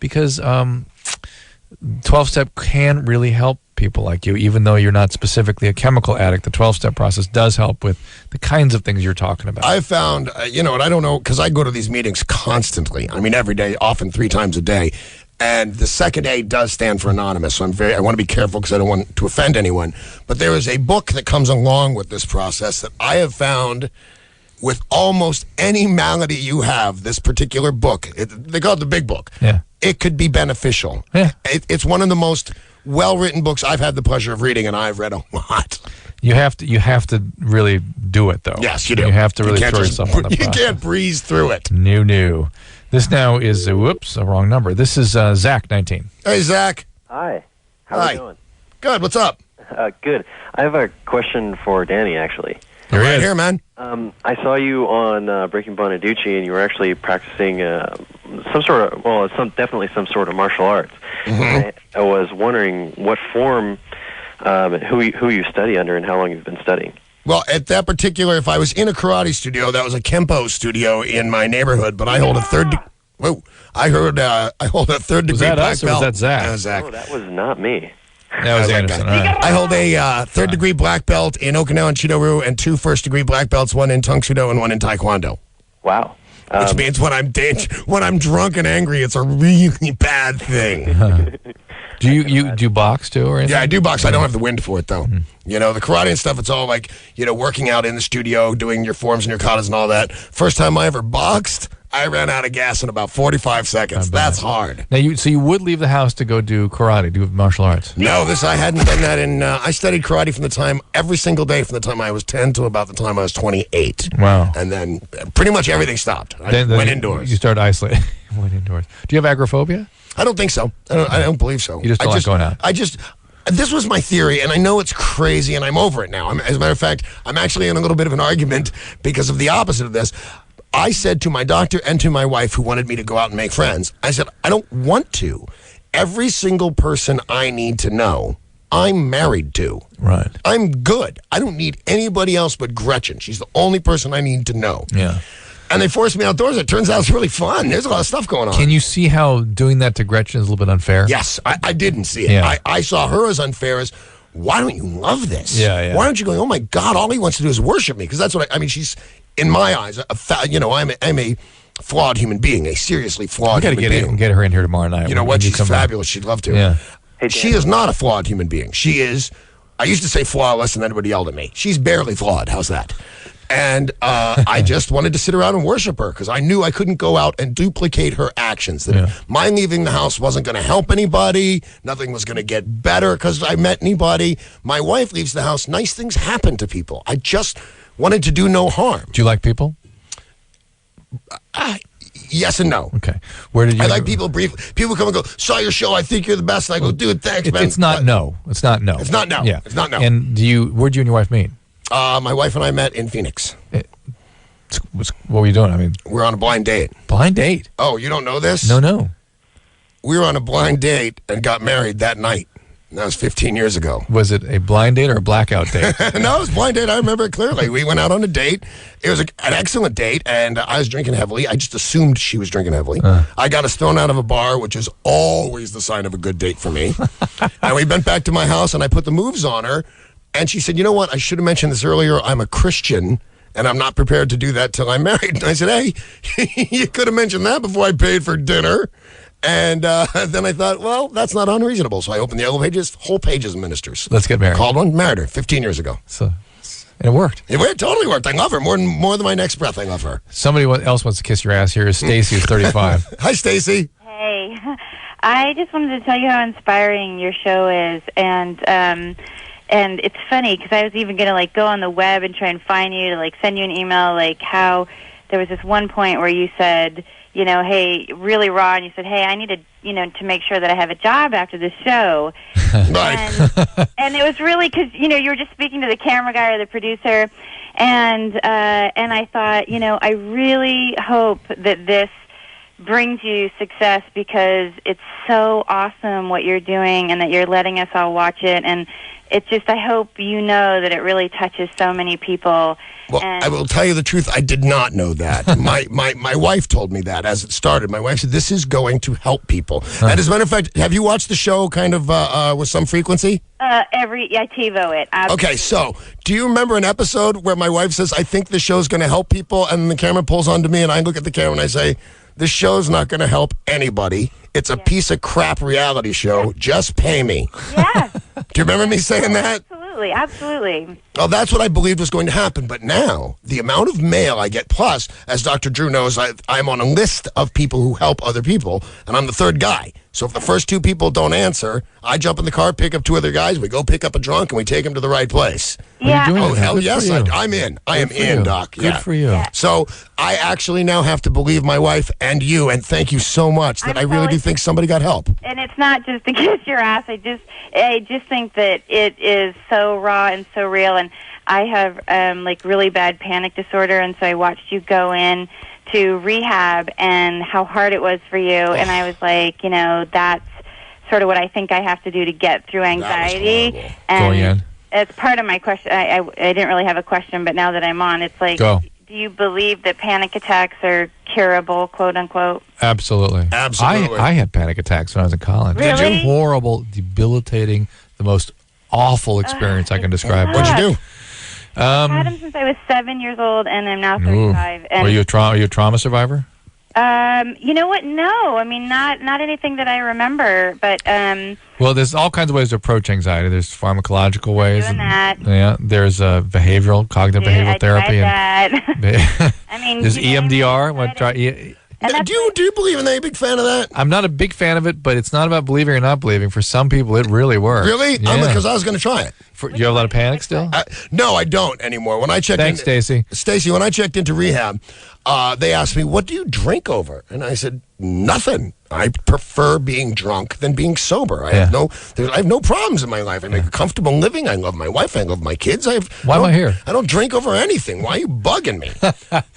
because 12-step can really help people like you, even though you're not specifically a chemical addict. The 12-step process does help with the kinds of things you're talking about. I found, and I don't know, because I go to these meetings constantly. I mean, every day, often 3 times a day. And the second A does stand for anonymous, so I want to be careful because I don't want to offend anyone. But there is a book that comes along with this process that I have found with almost any malady you have. This particular book, they call it the Big Book. Yeah, it could be beneficial. Yeah, it's one of the most well-written books I've had the pleasure of reading, and I've read a lot. You have to really do it, though. Yes, you do. You have to really throw yourself on the process. You can't breeze through it. No. This now is, a wrong number. This is Zach, 19. Hey, Zach. Hi. How are you doing? Good. What's up? Good. I have a question for Danny, actually. You're right here, man. I saw you on Breaking Bonaduce, and you were actually practicing definitely some sort of martial arts. Mm-hmm. I was wondering what form, who you study under, and how long you've been studying. Well, at that particular, if I was in a karate studio, that was a Kempo studio in my neighborhood, but I hold a third. I hold a third degree black belt. Or was that Zach? Zach. Oh, that was not me. That was Anderson. All right. I hold a third degree black belt in Okinawa and Chido-ryu, and 2 first degree black belts, 1 in Tung Sudo and 1 in Taekwondo. Wow. Which means when I'm drunk and angry, it's a really bad thing. Do you box too, or anything? Yeah, I do box. I don't have the wind for it though. The karate and stuff. It's all like working out in the studio, doing your forms and your katas and all that. First time I ever boxed, I ran out of gas in about 45 seconds. That's hard. Now you would leave the house to go do karate, do martial arts? No, I hadn't done that in. I studied karate from the time every single day from the time I was 10 to about the time I was 28. Wow. And then pretty much everything stopped. I went indoors. You started isolating. Went indoors. Do you have agoraphobia? I don't think so. I don't believe so. You just don't like going out? This was my theory, and I know it's crazy, and I'm over it now. As a matter of fact, I'm actually in a little bit of an argument because of the opposite of this. I said to my doctor and to my wife, who wanted me to go out and make friends, I said, I don't want to. Every single person I need to know, I'm married to. Right. I'm good. I don't need anybody else but Gretchen. She's the only person I need to know. Yeah. And they forced me outdoors. It turns out it's really fun. There's a lot of stuff going on. Can you see how doing that to Gretchen is a little bit unfair? Yes, I didn't see it. Yeah. I saw her as unfair as, why don't you love this? Yeah. Why aren't you going, oh my God, all he wants to do is worship me? Because that's what I mean, she's, in my eyes, I'm a flawed human being, a seriously flawed human being. Get her in here tomorrow night. You know what? She's fabulous. She'd love to. Yeah. She is not a flawed human being. She is, I used to say flawless, and then everybody yelled at me. She's barely flawed. How's that? And I just wanted to sit around and worship her because I knew I couldn't go out and duplicate her actions. That my leaving the house wasn't going to help anybody. Nothing was going to get better because I met anybody. My wife leaves the house. Nice things happen to people. I just wanted to do no harm. Do you like people? Yes and no. Okay. Where did you? I like people briefly. People come and go, saw your show. I think you're the best. And I go, dude, thanks, man. It's not no. It's not no. It's not no. Yeah. It's not no. And where'd you and your wife meet? My wife and I met in Phoenix. What were you doing? I mean, we're on a blind date. Blind date? Oh, you don't know this? No. We were on a blind date and got married that night. That was 15 years ago. Was it a blind date or a blackout date? No, it was a blind date. I remember it clearly. We went out on a date. It was an excellent date, and I was drinking heavily. I just assumed she was drinking heavily. I got us thrown out of a bar, which is always the sign of a good date for me. And we went back to my house, and I put the moves on her, and she said, you know what? I should have mentioned this earlier. I'm a Christian, and I'm not prepared to do that till I'm married. And I said, hey, you could have mentioned that before I paid for dinner. And then I thought, well, that's not unreasonable. So I opened the yellow pages, whole pages of ministers. Let's get married. Called one, married her 15 years ago. So, and it worked. It totally worked. I love her. More than my next breath, I love her. Somebody else wants to kiss your ass here. Stacy, who's 35. Hi, Stacy. Hey, I just wanted to tell you how inspiring your show is, and it's funny because I was even going to go on the web and try and find you to send you an email, how there was this one point where you said, hey, really raw, and you said, hey, I need to make sure that I have a job after this show. And it was really because, you were just speaking to the camera guy or the producer, and I thought, I really hope that this brings you success because it's so awesome what you're doing and that you're letting us all watch it. And it's just, I hope you know that it really touches so many people. Well, I will tell you the truth. I did not know that. my wife told me that as it started. My wife said, this is going to help people. And as a matter of fact, have you watched the show kind of with some frequency? I TiVo it. Absolutely. Okay, so do you remember an episode where my wife says, I think the show's going to help people, and the camera pulls onto me, and I look at the camera and I say, this show's not going to help anybody. It's a piece of crap reality show. Just pay me. Yeah. Do you remember me saying that? Absolutely. Well, that's what I believed was going to happen. But now, the amount of mail I get, plus, as Dr. Drew knows, I'm on a list of people who help other people, and I'm the third guy. So if the first two people don't answer, I jump in the car, pick up two other guys, we go pick up a drunk, and we take him to the right place. Yeah. Oh, hell yes, I'm in. I am in, Doc. Good for you. So I actually now have to believe my wife and you, and thank you so much that I really do think somebody got help. And it's not just to kiss your ass. I just think that it is so raw and so real. And I have really bad panic disorder, and so I watched you go in to rehab and how hard it was for you. And I was like, that's sort of what I think I have to do to get through anxiety. And it's part of my question. I didn't really have a question, but now that I'm on, it's like, Go. Do you believe that panic attacks are curable, quote unquote? Absolutely. I had panic attacks when I was in college. Really? Horrible, debilitating, the most awful experience I can describe. What'd you do? I've had them since I was 7 years old, and I'm now 35. And Were you a trauma survivor? You know what? No, I mean not anything that I remember. But well, there's all kinds of ways to approach anxiety. There's pharmacological ways. Doing that. Yeah. There's cognitive behavioral therapy. That. I mean, there's EMDR. Do you believe in that? Are you a big fan of that? I'm not a big fan of it, but it's not about believing or not believing. For some people, it really works. Really? Yeah. Because I was going to try it. Do you have a lot of panic still? No, I don't anymore. When I checked Thanks, Stacy. Stacy, when I checked into rehab, they asked me, what do you drink over? And I said, nothing. I prefer being drunk than being sober. I have no problems in my life. I make a comfortable living. I love my wife. I love my kids. Why am I here? I don't drink over anything. Why are you bugging me?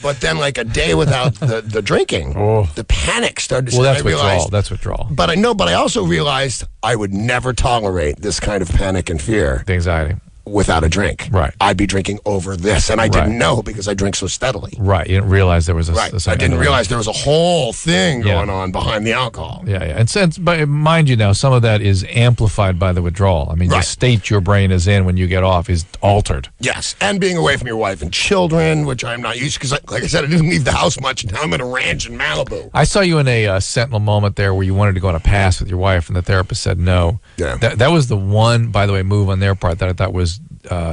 But then, a day without the drinking, the panic started to Well, set. that's withdrawal. That's withdrawal. But I also realized I would never tolerate this kind of panic and fear. The anxiety. Without a drink. Right. I'd be drinking over this, and I didn't know because I drink so steadily. Right. You didn't realize there was I didn't realize there was a whole thing going on behind the alcohol. Yeah. And but mind you now, some of that is amplified by the withdrawal. I mean, the state your brain is in when you get off is altered. Yes, and being away from your wife and children, which I'm not used to because, like I said, I didn't leave the house much, and now I'm at a ranch in Malibu. I saw you in a sentinel moment there where you wanted to go on a pass with your wife, and the therapist said no. Yeah. That was the one, by the way, move on their part that I thought was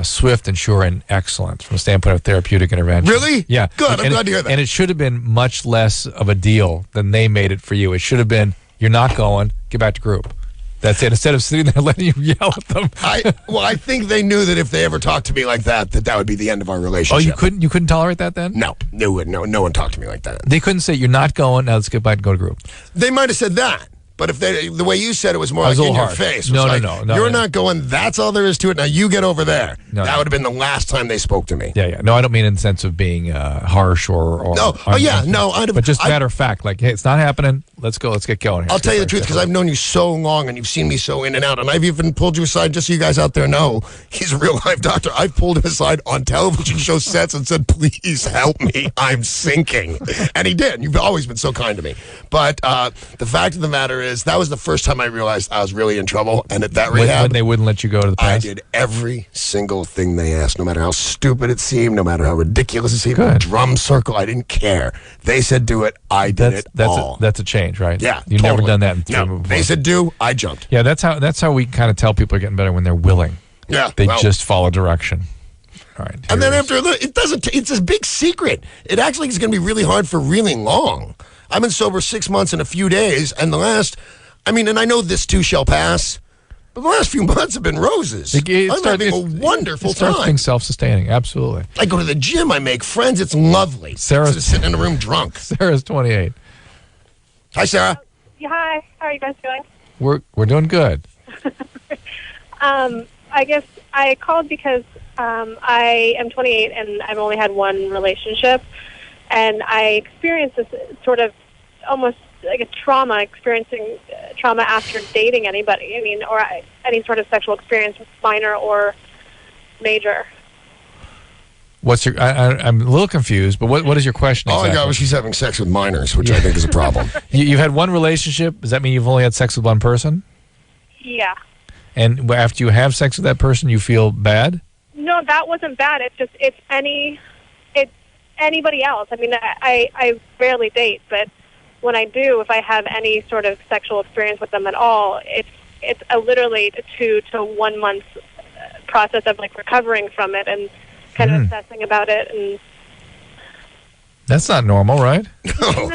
swift and sure and excellent from the standpoint of therapeutic intervention. Really? Yeah. Good. I'm glad to hear that. And it should have been much less of a deal than they made it for you. It should have been, you're not going, get back to group. That's it. Instead of sitting there letting you yell at them. I think they knew that if they ever talked to me like that would be the end of our relationship. Oh, you couldn't tolerate that then? No. No one talked to me like that. They couldn't say, you're not going, now let's get back and go to group. They might have said that. But if the way you said it was more I like was a in little your hard. face. No, It was no, like, no. You're not going, that's all there is to it. Now you get over there. No, that no. would have been the last time they spoke to me. Yeah. No, I don't mean in the sense of being harsh or No. Oh, yeah. No. But just matter of fact, like, hey, it's not happening. Let's go. Let's get going here. I'll tell you the truth, because I've known you so long and you've seen me so in and out, and I've even pulled you aside, just so you guys out there know, he's a real life doctor. I've pulled him aside on television show sets and said, please help me. I'm sinking. And he did. You've always been so kind to me. But the fact of the matter is, that was the first time I realized I was really in trouble. And at that rehab, when they wouldn't let you go to the I past? did every single thing they asked, no matter how stupid it seemed, no matter how ridiculous it seemed. Good. Drum circle, I didn't care. They said do it, I did all. That's a change, right? Yeah, You've never totally. done that in three No, before. they said do, I jumped. Yeah, that's how we kind of tell people are getting better when they're willing. Yeah, They well. just follow direction. All right. And then after it doesn't. It's this big secret. It actually is going to be really hard for really long. I've been sober 6 months and a few days, and and I know this too shall pass. But the last few months have been roses. I'm having a wonderful it starts time. being self-sustaining. Absolutely. I go to the gym. I make friends. It's lovely. Sarah's Just sitting in a room drunk. Sarah's 28. Hi, Sarah. Hi, how are you guys doing? We're doing good. I guess I called because I am 28 and I've only had one relationship, and I experienced this sort of almost like a trauma, experiencing trauma after dating anybody. Or any sort of sexual experience, minor or major. What's your? I'm a little confused, but what is your question? All Exactly? I got was she's having sex with minors, which I think is a problem. You've had one relationship. Does that mean you've only had sex with one person? Yeah. And after you have sex with that person, you feel bad? No, that wasn't bad. It's anybody else. I rarely date, but when I do, if I have any sort of sexual experience with them at all, it's literally a 2 to 1 month process of recovering from it and kind of obsessing about it. And That's not normal, right? No.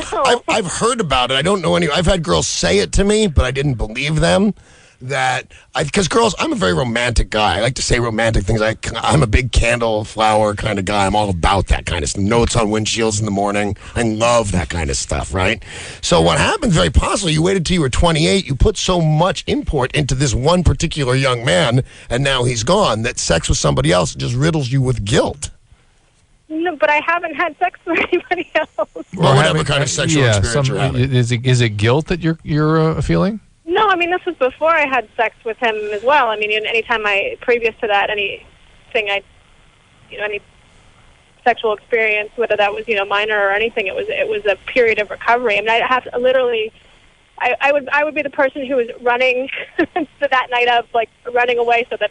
I've heard about it. I don't know any. I've had girls say it to me, but I didn't believe them. Because girls, I'm a very romantic guy. I like to say romantic things. I'm a big candle flower kind of guy. I'm all about that kind of stuff. Notes on windshields in the morning. I love that kind of stuff, right? So what happened, very possibly, you waited till you were 28. You put so much import into this one particular young man, and now he's gone, that sex with somebody else just riddles you with guilt. No, but I haven't had sex with anybody else. Or whatever kind of sexual experience you're having. Is it guilt that you're feeling? No, this was before I had sex with him as well. Anytime previous to that, any sexual experience, whether that was, minor or anything, it was a period of recovery. I have to literally, I would be the person who was running that night up, running away so that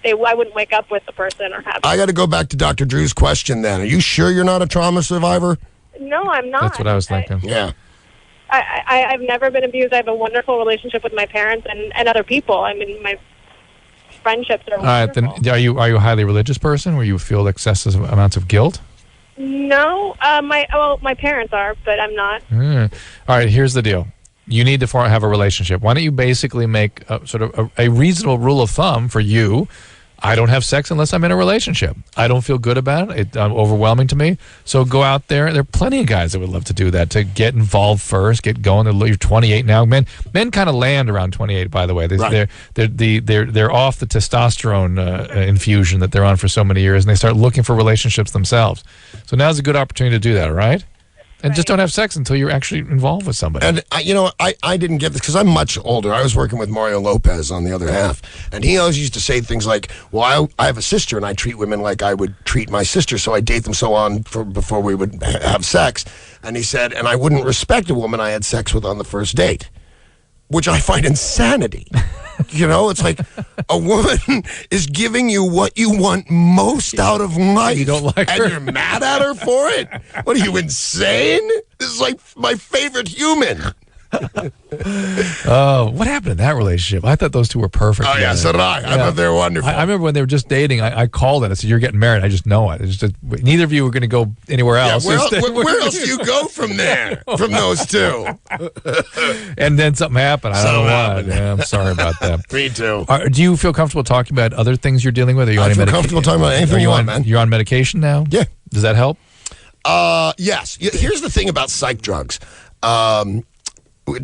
I wouldn't wake up with the person or have. I got to go back to Dr. Drew's question then. Are you sure you're not a trauma survivor? No, I'm not. That's what I was thinking. Yeah. I've never been abused. I have a wonderful relationship with my parents and other people. My friendships are All right, then are you a highly religious person where you feel excessive amounts of guilt? No, my parents are, but I'm not. All right, here's the deal. You need to have a relationship. Why don't you basically make a reasonable rule of thumb for you? I don't have sex unless I'm in a relationship. I don't feel good about it. It's overwhelming to me. So go out there. There are plenty of guys that would love to do that, to get involved first, get going. You're 28 now. Men kind of land around 28, by the way. They're off the testosterone infusion that they're on for so many years, and they start looking for relationships themselves. So now's a good opportunity to do that, all right? And just don't have sex until you're actually involved with somebody. And, I didn't get this because I'm much older. I was working with Mario Lopez on the other half. And he always used to say things like, well, I have a sister and I treat women like I would treat my sister. So I date them so on before we would have sex. And he said, and I wouldn't respect a woman I had sex with on the first date, which I find insanity. It's like a woman is giving you what you want most out of life. You don't like her? And you're mad at her for it? What are you, insane? This is like my favorite human. What happened in that relationship? I thought those two were perfect. Oh, yeah, so did I. I thought they were wonderful. I remember when they were just dating, I called it. I said, you're getting married. I just know it. It's just, neither of you were going to go anywhere else. Where else do you go from there, from those two? And then something happened. I don't know what. Yeah, I'm sorry about that. Me too. Do you feel comfortable talking about other things you're dealing with? Are you I feel comfortable talking about anything you want, man. You're on medication now? Yeah. Does that help? Yes. Here's the thing about psych drugs.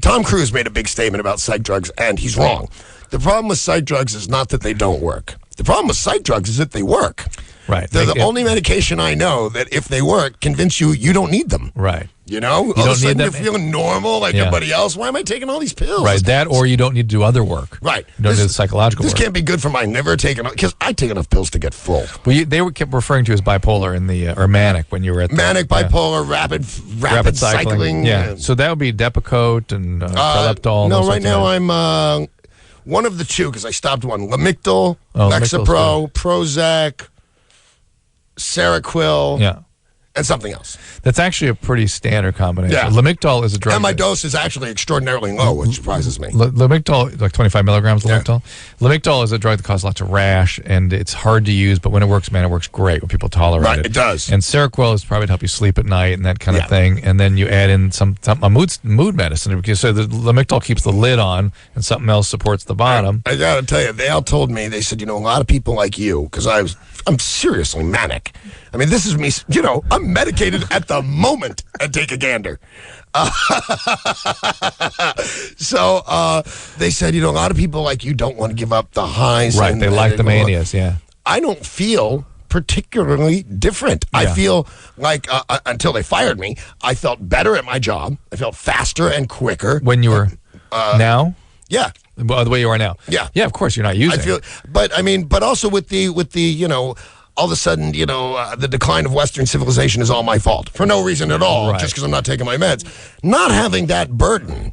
Tom Cruise made a big statement about psych drugs, and he's wrong. The problem with psych drugs is not that they don't work. The problem with psych drugs is that they work. Right. They're the only medication I know that if they work, convince you don't need them. Right. You know? All of a sudden you're feeling normal like everybody else. Why am I taking all these pills? Right. That or you don't need to do other work. Right. You don't need the psychological This work. can't be good for my never taking, because I take enough pills to get full. Well, they kept referring to as bipolar in the or manic when you were at the, manic, bipolar, rapid cycling. Yeah. So that would be Depakote and Prolaptol. No, right now I'm one of the two because I stopped one. Lamictal, Lexapro, Prozac, Seroquel, and something else. That's actually a pretty standard combination. Yeah. Lamictal is a drug. And my dose is actually extraordinarily low, which surprises me. Lamictal, like 25 milligrams Lamictal. Lamictal is a drug that causes lots of rash, and it's hard to use, but when it works, man, it works great when people tolerate it. Right, it does. And Seroquel is probably to help you sleep at night and that kind of thing. And then you add in a mood medicine. So the Lamictal keeps the lid on, and something else supports the bottom. I got to tell you, they all told me, they said, a lot of people like you, because I'm seriously manic. I mean, this is me, I'm medicated at the moment and take a gander. So they said, a lot of people like you don't want to give up the highs. Right, they like the manias, yeah. I don't feel particularly different. I feel like, until they fired me, I felt better at my job. I felt faster and quicker. When you were now? Yeah. The way you are now? Yeah. Yeah, of course, you're not using it. But also with the all of a sudden, the decline of Western civilization is all my fault for no reason at all, just because I'm not taking my meds. Not having that burden,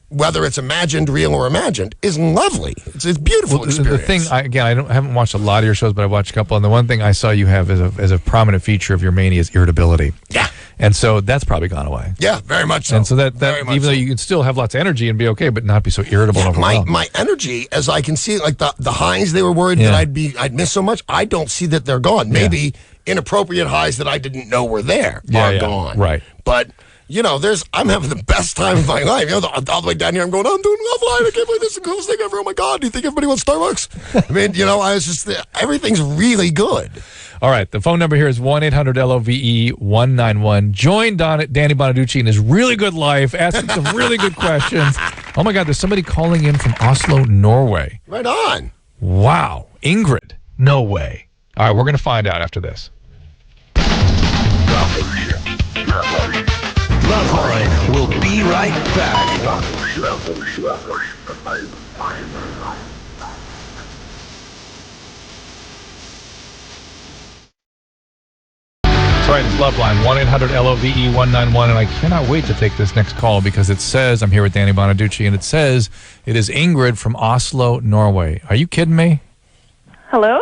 whether it's imagined, real, or imagined, is lovely. It's a beautiful experience. The thing, I haven't watched a lot of your shows, but I watched a couple, and the one thing I saw you have as a prominent feature of your mania is irritability. Yeah. And so that's probably gone away. Yeah, very much so. And so that even though you can still have lots of energy and be okay, but not be so irritable and overwhelmed. My energy, as I can see, like the highs they were worried that I'd miss so much, I don't see that they're gone. Maybe inappropriate highs that I didn't know were there are gone. Right. But I'm having the best time of my life. All the way down here, I'm going, I'm doing LoveLine. I can't believe this is the coolest thing ever. Oh my God, do you think everybody wants Starbucks? I mean, I was just, everything's really good. All right, the phone number here is 1-800-LOVE-191. Join Danny Bonaduce in his really good life, asking some really good questions. Oh my God, there's somebody calling in from Oslo, Norway. Right on. Wow, Ingrid, no way. All right, we're going to find out after this. LoveLine will be right back. That's right, it's LoveLine, 1-800-LOVE-191, and I cannot wait to take this next call because it says, I'm here with Danny Bonaduce, and it says it is Ingrid from Oslo, Norway. Are you kidding me? Hello?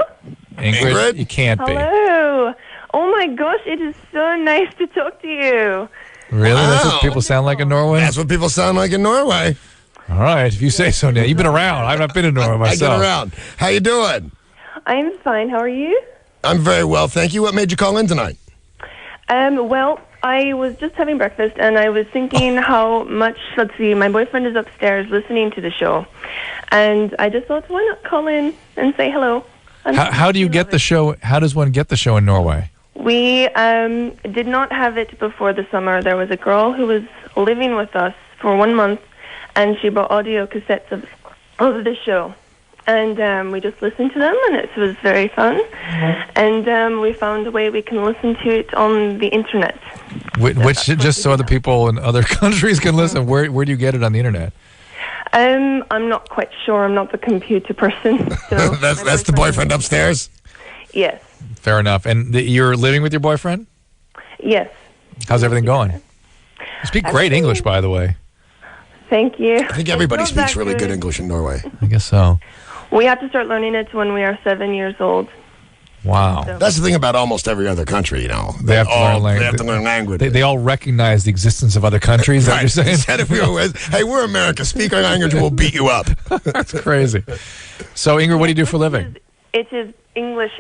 Ingrid? You can't be. Hello. Oh my gosh, it is so nice to talk to you. Really? Wow. That's what people sound like in Norway? That's what people sound like in Norway. All right, if you say so, Dan. You've been around. I've not been in Norway myself. I get around. How you doing? I'm fine. How are you? I'm very well, thank you. What made you call in tonight? Well, I was just having breakfast, and I was thinking how much, let's see, my boyfriend is upstairs listening to the show, and I just thought, why not call in and say hello? How do you get the show? How does one get the show in Norway? We did not have it before the summer. There was a girl who was living with us for 1 month, and she bought audio cassettes of the show. And we just listened to them, and it was very fun. And we found a way we can listen to it on the internet. Which just so other people in other countries can listen. Where do you get it on the internet? I'm not quite sure. I'm not the computer person. So that's the boyfriend upstairs? Yes. Fair enough. And you're living with your boyfriend? Yes. How's everything going? You speak great English, by the way. Thank you. I think everybody speaks really good English in Norway. I guess so. We have to start learning it when we are 7 years old. Wow. So. That's the thing about almost every other country, They have to learn language. They have to learn language. They all recognize the existence of other countries, is that what you're saying? Hey, we're America. Speak our language, we'll beat you up. That's crazy. So, Ingrid, what do you do for a living? It is English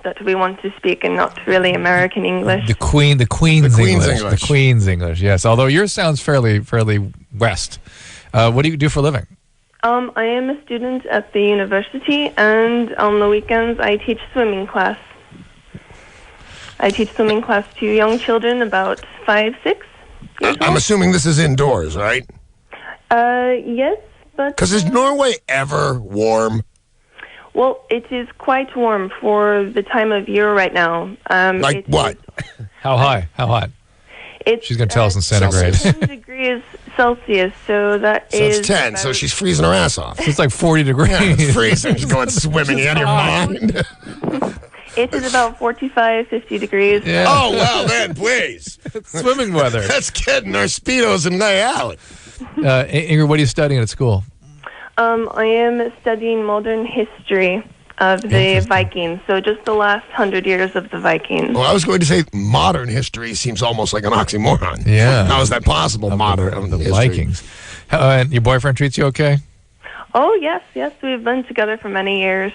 that we want to speak, and not really American English. The Queen's English. The Queen's English, yes. Although yours sounds fairly West. What do you do for a living? I am a student at the university, and on the weekends I teach swimming class. I teach swimming class to young children about 5, 6 years old. I'm assuming this is indoors, right? Yes, but... Because is Norway ever warm? Well, it is quite warm for the time of year right now. Like what? How high? How hot? It's, She's going to tell us in centigrade. 10 degrees Celsius, so that is... It's 10, so she's freezing her ass off. It's like 40 degrees. Yeah, it's freezing. She's going swimming out of your mind. It is about 45, 50 degrees. Yeah. Oh, well, then, please. Swimming weather. Let's get in our Speedos and lay out. Ingrid, what are you studying at school? I am studying modern history of the Vikings, so just the last 100 years of the Vikings. Well, I was going to say modern history seems almost like an oxymoron. Yeah. How is that possible, modern The history? Vikings. And your boyfriend treats you okay? Oh, yes, we've been together for many years.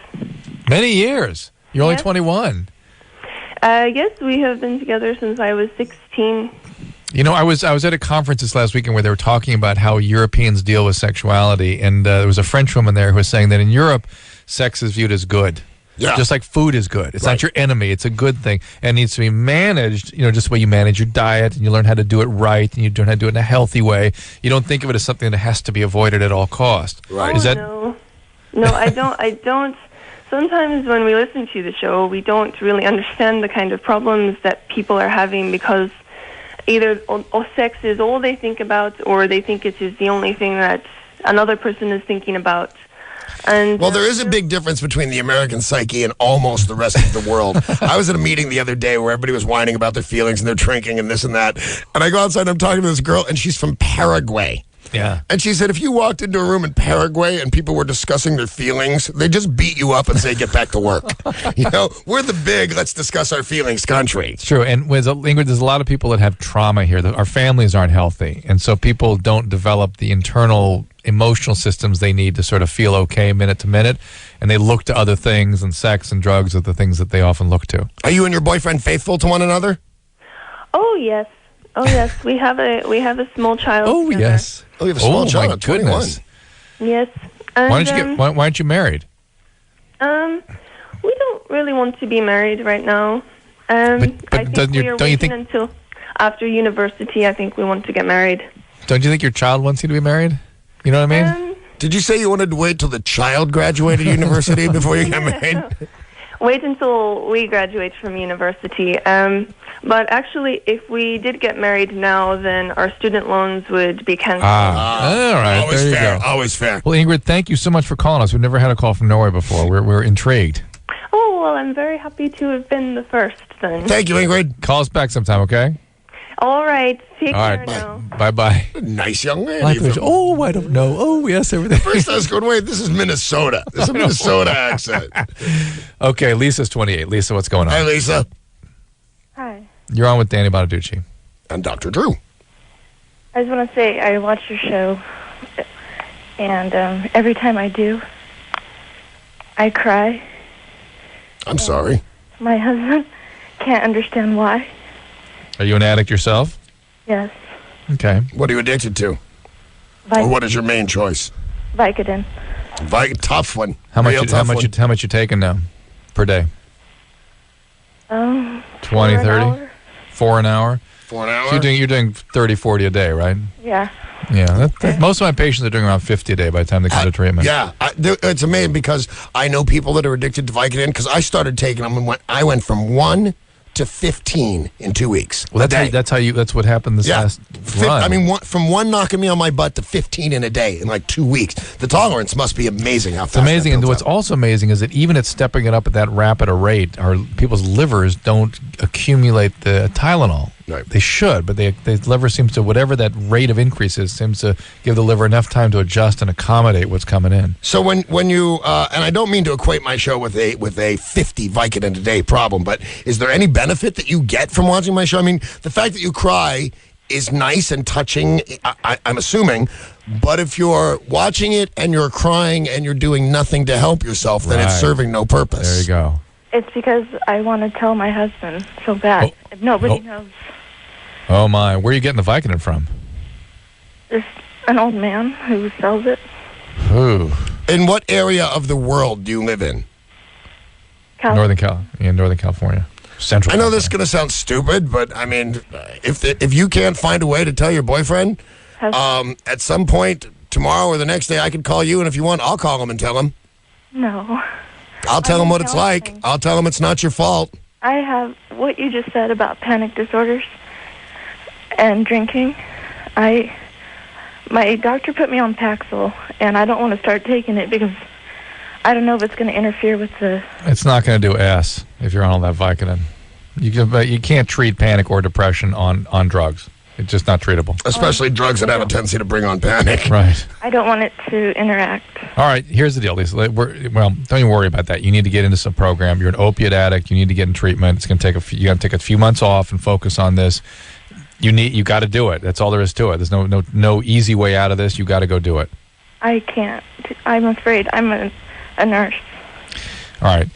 Many years? You're only Yes. 21. Yes, we have been together since I was 16. You know, I was at a conference this last weekend where they were talking about how Europeans deal with sexuality, and there was a French woman there who was saying that in Europe, sex is viewed as good. Yeah. Just like food is good. It's not your enemy. It's a good thing. And it needs to be managed, just the way you manage your diet, and you learn how to do it right, and you learn how to do it in a healthy way. You don't think of it as something that has to be avoided at all costs. Right. No, I don't. Sometimes when we listen to the show, we don't really understand the kind of problems that people are having because either sex is all they think about or they think it is the only thing that another person is thinking about. And well, there is a big difference between the American psyche and almost the rest of the world. I was at a meeting the other day where everybody was whining about their feelings and their drinking and this and that. And I go outside and I'm talking to this girl, and she's from Paraguay. Yeah. And she said if you walked into a room in Paraguay and people were discussing their feelings, they just beat you up and say, get back to work. We're the big, let's discuss our feelings country. It's true. And with Ingrid, there's a lot of people that have trauma here. Our families aren't healthy. And so people don't develop the internal emotional systems they need to sort of feel okay minute to minute. And they look to other things, and sex and drugs are the things that they often look to. Are you and your boyfriend faithful to one another? Oh, yes. We have a small child. Oh, together. yes. Oh, you have a small child. My goodness. 21. Yes. And, Why aren't you married? We don't really want to be married right now. I think we are waiting until after university. I think we want to get married. Don't you think your child wants you to be married? You know what I mean? Did you say you wanted to wait till the child graduated university before you got married? Wait until we graduate from university. But actually, if we did get married now, then our student loans would be canceled. All right. Always there you fair. go. Always fair. Well, Ingrid, thank you so much for calling us. We've never had a call from Norway before. We're intrigued. Oh, well, I'm very happy to have been the first then. Thank you, Ingrid. Call us back sometime, okay? All right. Take All care right. now. Bye-bye. Nice young lady. I don't know. Oh, yes, everything. First I was going, wait, this is Minnesota. This is a Minnesota accent. Okay, Lisa's 28. Lisa, what's going on? Hi, Lisa. Hi. You're on with Danny Bonaduce. And Dr. Drew. I just want to say I watch your show, and every time I do, I cry. I'm sorry. My husband can't understand why. Are you an addict yourself? Yes. Okay. What are you addicted to? Or what is your main choice? Vicodin. Tough one. How much you taking now per day? 20, 20, 30? 4 an hour? 4 an hour? So you're doing 30, 40 a day, right? Yeah. Yeah. Most of my patients are doing around 50 a day by the time they come to treatment. Yeah. It's amazing because I know people that are addicted to Vicodin because I started taking them and I went from 1 to 15 in 2 weeks. Well, that's what happened this last run. I mean, from one knocking me on my butt to 15 in a day in like 2 weeks. The tolerance must be amazing. How fast it's amazing, that and builds what's also amazing is that even at stepping it up at that rapid a rate, our people's livers don't accumulate the Tylenol. Right. They should, but the liver seems to, whatever that rate of increase is, seems to give the liver enough time to adjust and accommodate what's coming in. So when you and I don't mean to equate my show with a 50 Vicodin a day problem, but is there any benefit that you get from watching my show? I mean, the fact that you cry is nice and touching, I'm assuming, but if you're watching it and you're crying and you're doing nothing to help yourself, then it's serving no purpose. There you go. It's because I want to tell my husband so bad. Nobody knows. Oh, my. Where are you getting the Vicodin from? There's an old man who sells it. Ooh. In what area of the world do you live in? Northern California. Central. I know this is going to sound stupid, but I mean, if you can't find a way to tell your boyfriend, at some point, tomorrow or the next day, I could call you, and if you want, I'll call him and tell him. No. I'll tell him what it's like. I'll tell him it's not your fault. I have what you just said about panic disorders and drinking. My doctor put me on Paxil, and I don't want to start taking it because I don't know if it's going to interfere with the... It's not going to do ass if you're on all that Vicodin. You can't treat panic or depression on drugs. It's just not treatable. Especially drugs that have a tendency to bring on panic. Right. I don't want it to interact. All right, here's the deal, Lisa. Well, don't even worry about that. You need to get into some program. You're an opiate addict. You need to get in treatment. It's going to take you got to take a few months off and focus on this. You got to do it. That's all there is to it. There's no easy way out of this. You got to go do it. I can't. I'm afraid. I'm a nurse. All right.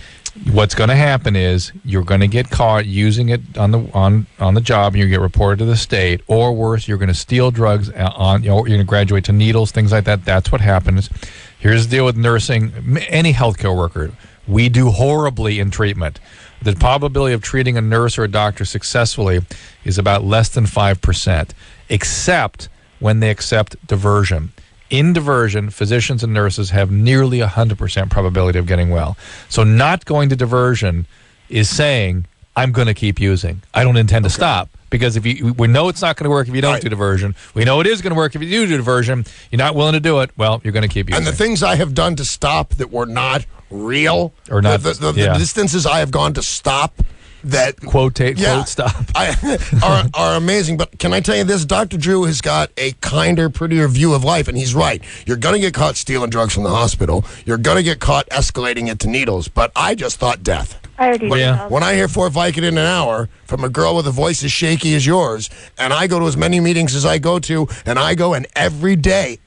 What's going to happen is you're going to get caught using it on the job, and you get reported to the state, or worse, you're going to steal drugs you're going to graduate to needles, things like that. That's what happens. Here's the deal with nursing. Any healthcare worker, we do horribly in treatment. The probability of treating a nurse or a doctor successfully is about less than 5%, except when they accept diversion. In diversion, physicians and nurses have nearly 100% probability of getting well. So not going to diversion is saying, I'm going to keep using. I don't intend to stop. Because we know it's not going to work if you don't do diversion. We know it is going to work if you do diversion. You're not willing to do it. Well, you're going to keep using. And the things I have done to stop that were not real, or not the distances I have gone to stop that quote stop are amazing. But can I tell you this? Dr. Drew has got a kinder, prettier view of life, and he's right. You're going to get caught stealing drugs from the hospital. You're going to get caught escalating it to needles. But I just thought death. I already When I hear 4 Vicodin an hour from a girl with a voice as shaky as yours, and I go to as many meetings as I go to, and every day,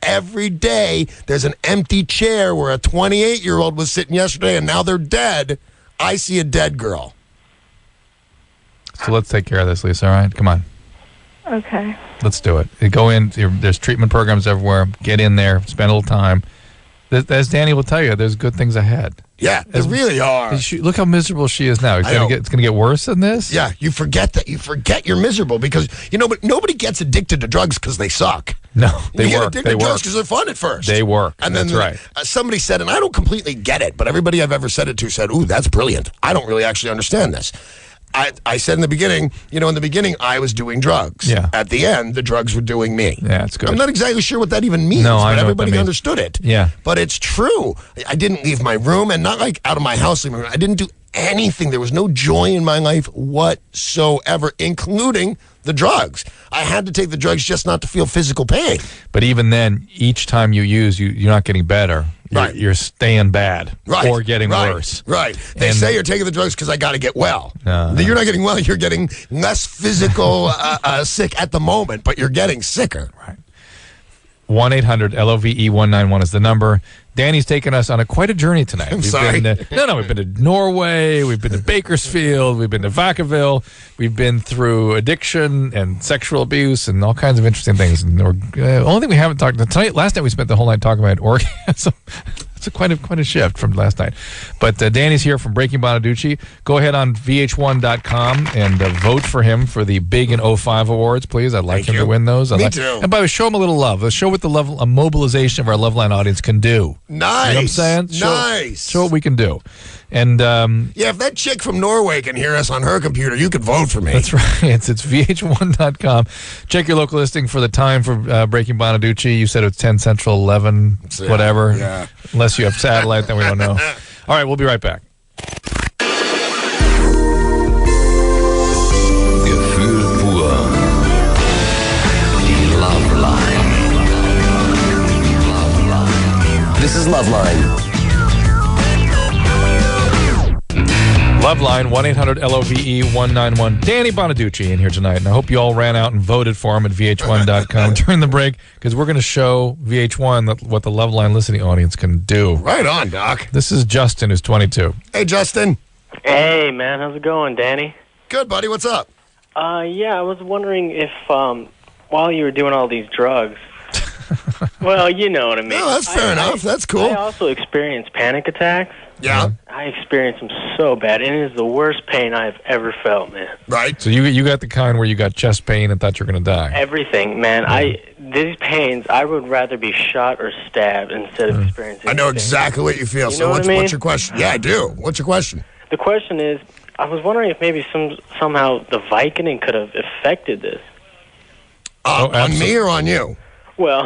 there's an empty chair where a 28-year-old was sitting yesterday, and now they're dead. I see a dead girl. So let's take care of this, Lisa, all right? Come on. Okay. Let's do it. Go in. There's treatment programs everywhere. Get in there. Spend a little time. As Danny will tell you, there's good things ahead. Yeah, there really are. Look how miserable she is now. It's going to get worse than this? Yeah, you forget that. You forget you're miserable because, but nobody gets addicted to drugs because they suck. No, they you work. get addicted to drugs because they're fun at first. They work. And then that's right. Somebody said, and I don't completely get it, but everybody I've ever said it to said, ooh, that's brilliant. I don't really actually understand this. I said in the beginning, I was doing drugs. Yeah. At the end, the drugs were doing me. Yeah, that's good. I'm not exactly sure what that even means, but everybody understood it. Yeah. But it's true. I didn't leave my room, and not like out of my house. I didn't do anything. There was no joy in my life whatsoever, including the drugs. I had to take the drugs just not to feel physical pain. But even then, each time you use, you're not getting better. You're staying bad or getting worse. Right. They say you're taking the drugs because I got to get well. You're not getting well. You're getting less physical sick at the moment, but you're getting sicker. Right. 1-800-LOVE-191 is the number. Danny's taken us on quite a journey tonight. We've been we've been to Norway, we've been to Bakersfield, we've been to Vacaville, we've been through addiction and sexual abuse and all kinds of interesting things. And only thing we haven't talked tonight. Last night we spent the whole night talking about orgasm. It's quite a shift from last night. But Danny's here from Breaking Bonaduce. Go ahead on VH1.com and vote for him for the Big in 05 awards, please. I'd like him to win those. Me too. And by the way, show him a little love. Let's show what the level of mobilization of our LoveLine audience can do. Nice. You know what I'm saying? Nice. Show what we can do. And if that chick from Norway can hear us on her computer, you could vote for me. That's right. It's VH1.com. Check your local listing for the time for Breaking Bonaduce. You said it's 10 Central, 11, whatever. Yeah. Unless you have satellite, then we don't know. All right, we'll be right back. Gefühl pur. Die LoveLine. This is LoveLine. LoveLine, 1-800-LOVE-191. Danny Bonaduce in here tonight, and I hope you all ran out and voted for him at VH1.com during the break, because we're going to show VH1 what the LoveLine listening audience can do. Right on, Doc. This is Justin, who's 22. Hey, Justin. Hey, man. How's it going, Danny? Good, buddy. What's up? Yeah, I was wondering if while you were doing all these drugs, Well, you know what I mean. No, that's fair enough. That's cool. I also experience panic attacks. Yeah. I experience them so bad, and it is the worst pain I've ever felt, man. Right. So you got the kind where you got chest pain and thought you were going to die. Everything, man. These pains, I would rather be shot or stabbed instead of experiencing. I know exactly what you feel. You So know what's what I mean? what's your question? Yeah, I do. What's your question? The question is, I was wondering if maybe somehow the Vicodin could have affected this. On me or on you? Well,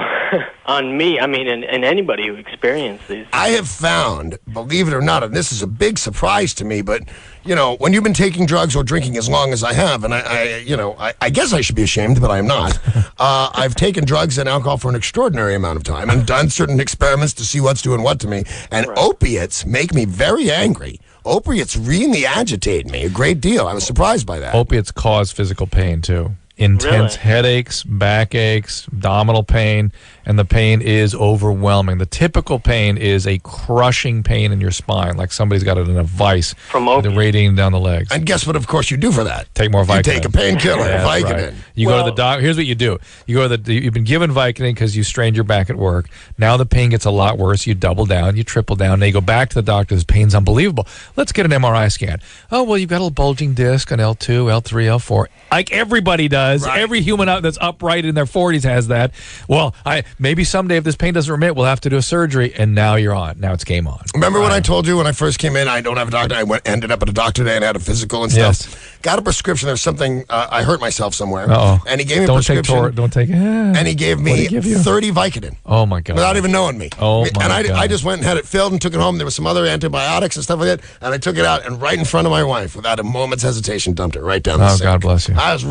on me, I mean, and anybody who experienced these. I have found, believe it or not, and this is a big surprise to me, but, you know, when you've been taking drugs or drinking as long as I have, and I guess I should be ashamed, but I am not. I've taken drugs and alcohol for an extraordinary amount of time and done certain experiments to see what's doing what to me, and opiates make me very angry. Opiates really agitate me a great deal. I was surprised by that. Opiates cause physical pain, too. Intense headaches, backaches, abdominal pain, and the pain is overwhelming. The typical pain is a crushing pain in your spine, like somebody's got it in a vice. From opiates. They're radiating down the legs. And guess what, of course, you do for that? Take more Vicodin. You take a painkiller, That's Vicodin. right. You go to the doctor. Here's what you do. You go to you've been given Vicodin because you strained your back at work. Now the pain gets a lot worse. You double down, you triple down. Now you go back to the doctor. This pain's unbelievable. Let's get an MRI scan. Oh, well, you've got a little bulging disc on L2, L3, L4. Like everybody does. Right. Every human out that's upright in their 40s has that. Well, maybe someday if this pain doesn't remit, we'll have to do a surgery, and now you're on. Now it's game on. Remember when I told you when I first came in, I don't have a doctor. I ended up at a doctor today and had a physical and stuff. Yes. Got a prescription. There's something, I hurt myself somewhere. Uh-oh. And he gave me a prescription. Don't take it. And he gave me 30 Vicodin. Oh, my God. Without even knowing me. Oh, my and God. I just went and had it filled and took it home. There was some other antibiotics and stuff like that. And I took it out and right in front of my wife, without a moment's hesitation, dumped it right down the sink. God bless you. I was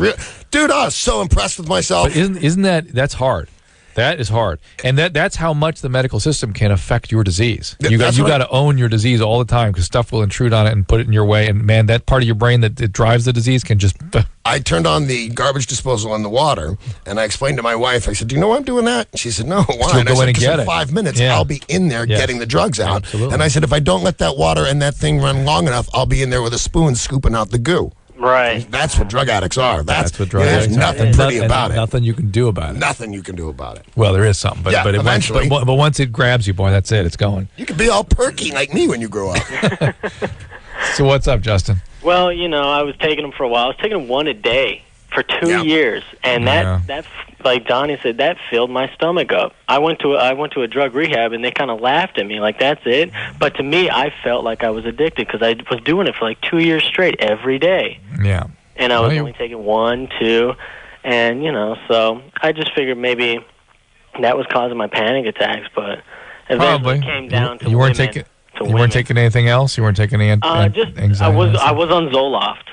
dude, I was so impressed with myself. But isn't that's hard? That is hard, and that's how much the medical system can affect your disease. You got to own your disease all the time because stuff will intrude on it and put it in your way. And man, that part of your brain that drives the disease can just. I turned on the garbage disposal in the water, and I explained to my wife. I said, "Do you know why I'm doing that?" She said, "No, why?" Go in and get in it. 5 minutes, I'll be in there getting the drugs out. Absolutely. And I said, if I don't let that water and that thing run long enough, I'll be in there with a spoon scooping out the goo. Right. That's what drug addicts are. That's what drug addicts are. There's nothing pretty about it. Nothing you can do about it. Nothing you can do about it. Well, there is something, but eventually. But once it grabs you, boy, that's it. It's going. You could be all perky like me when you grow up. So what's up, Justin? Well, you know, I was taking them for a while. I was taking them one a day for 2 years, and that like Donnie said, that filled my stomach up. I went to a drug rehab, and they kind of laughed at me like, that's it. But to me, I felt like I was addicted because I was doing it for like 2 years straight every day. Yeah. And I was only taking 1, 2, and, you know, so I just figured maybe that was causing my panic attacks, but eventually it came down to you weren't taking anything else? You weren't taking any anxiety? I was on Zoloft.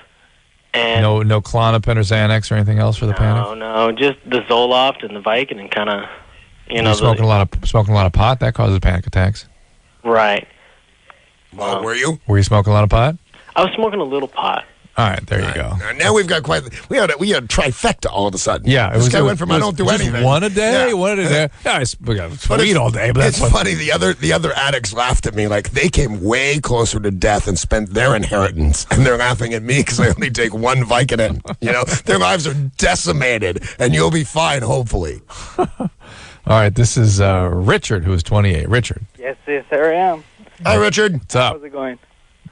And no Klonopin or Xanax or anything else for the panic? No, just the Zoloft and the Vicodin and kind of, you know. You're smoking a lot of pot? That causes panic attacks. Right. Were you? Were you smoking a lot of pot? I was smoking a little pot. All right, there you go. Now we've got we had a trifecta all of a sudden. Yeah, this guy went from I don't do anything. One a day, one a day. Yeah, we got weed all day. But it's funny. The other addicts laughed at me like they came way closer to death and spent their inheritance, and they're laughing at me because I only take one Vicodin. You know, their lives are decimated, and you'll be fine, hopefully. All right, this is Richard, who is 28. Richard. Yes, sir, I am. Hi, Richard. What's up? How's it going?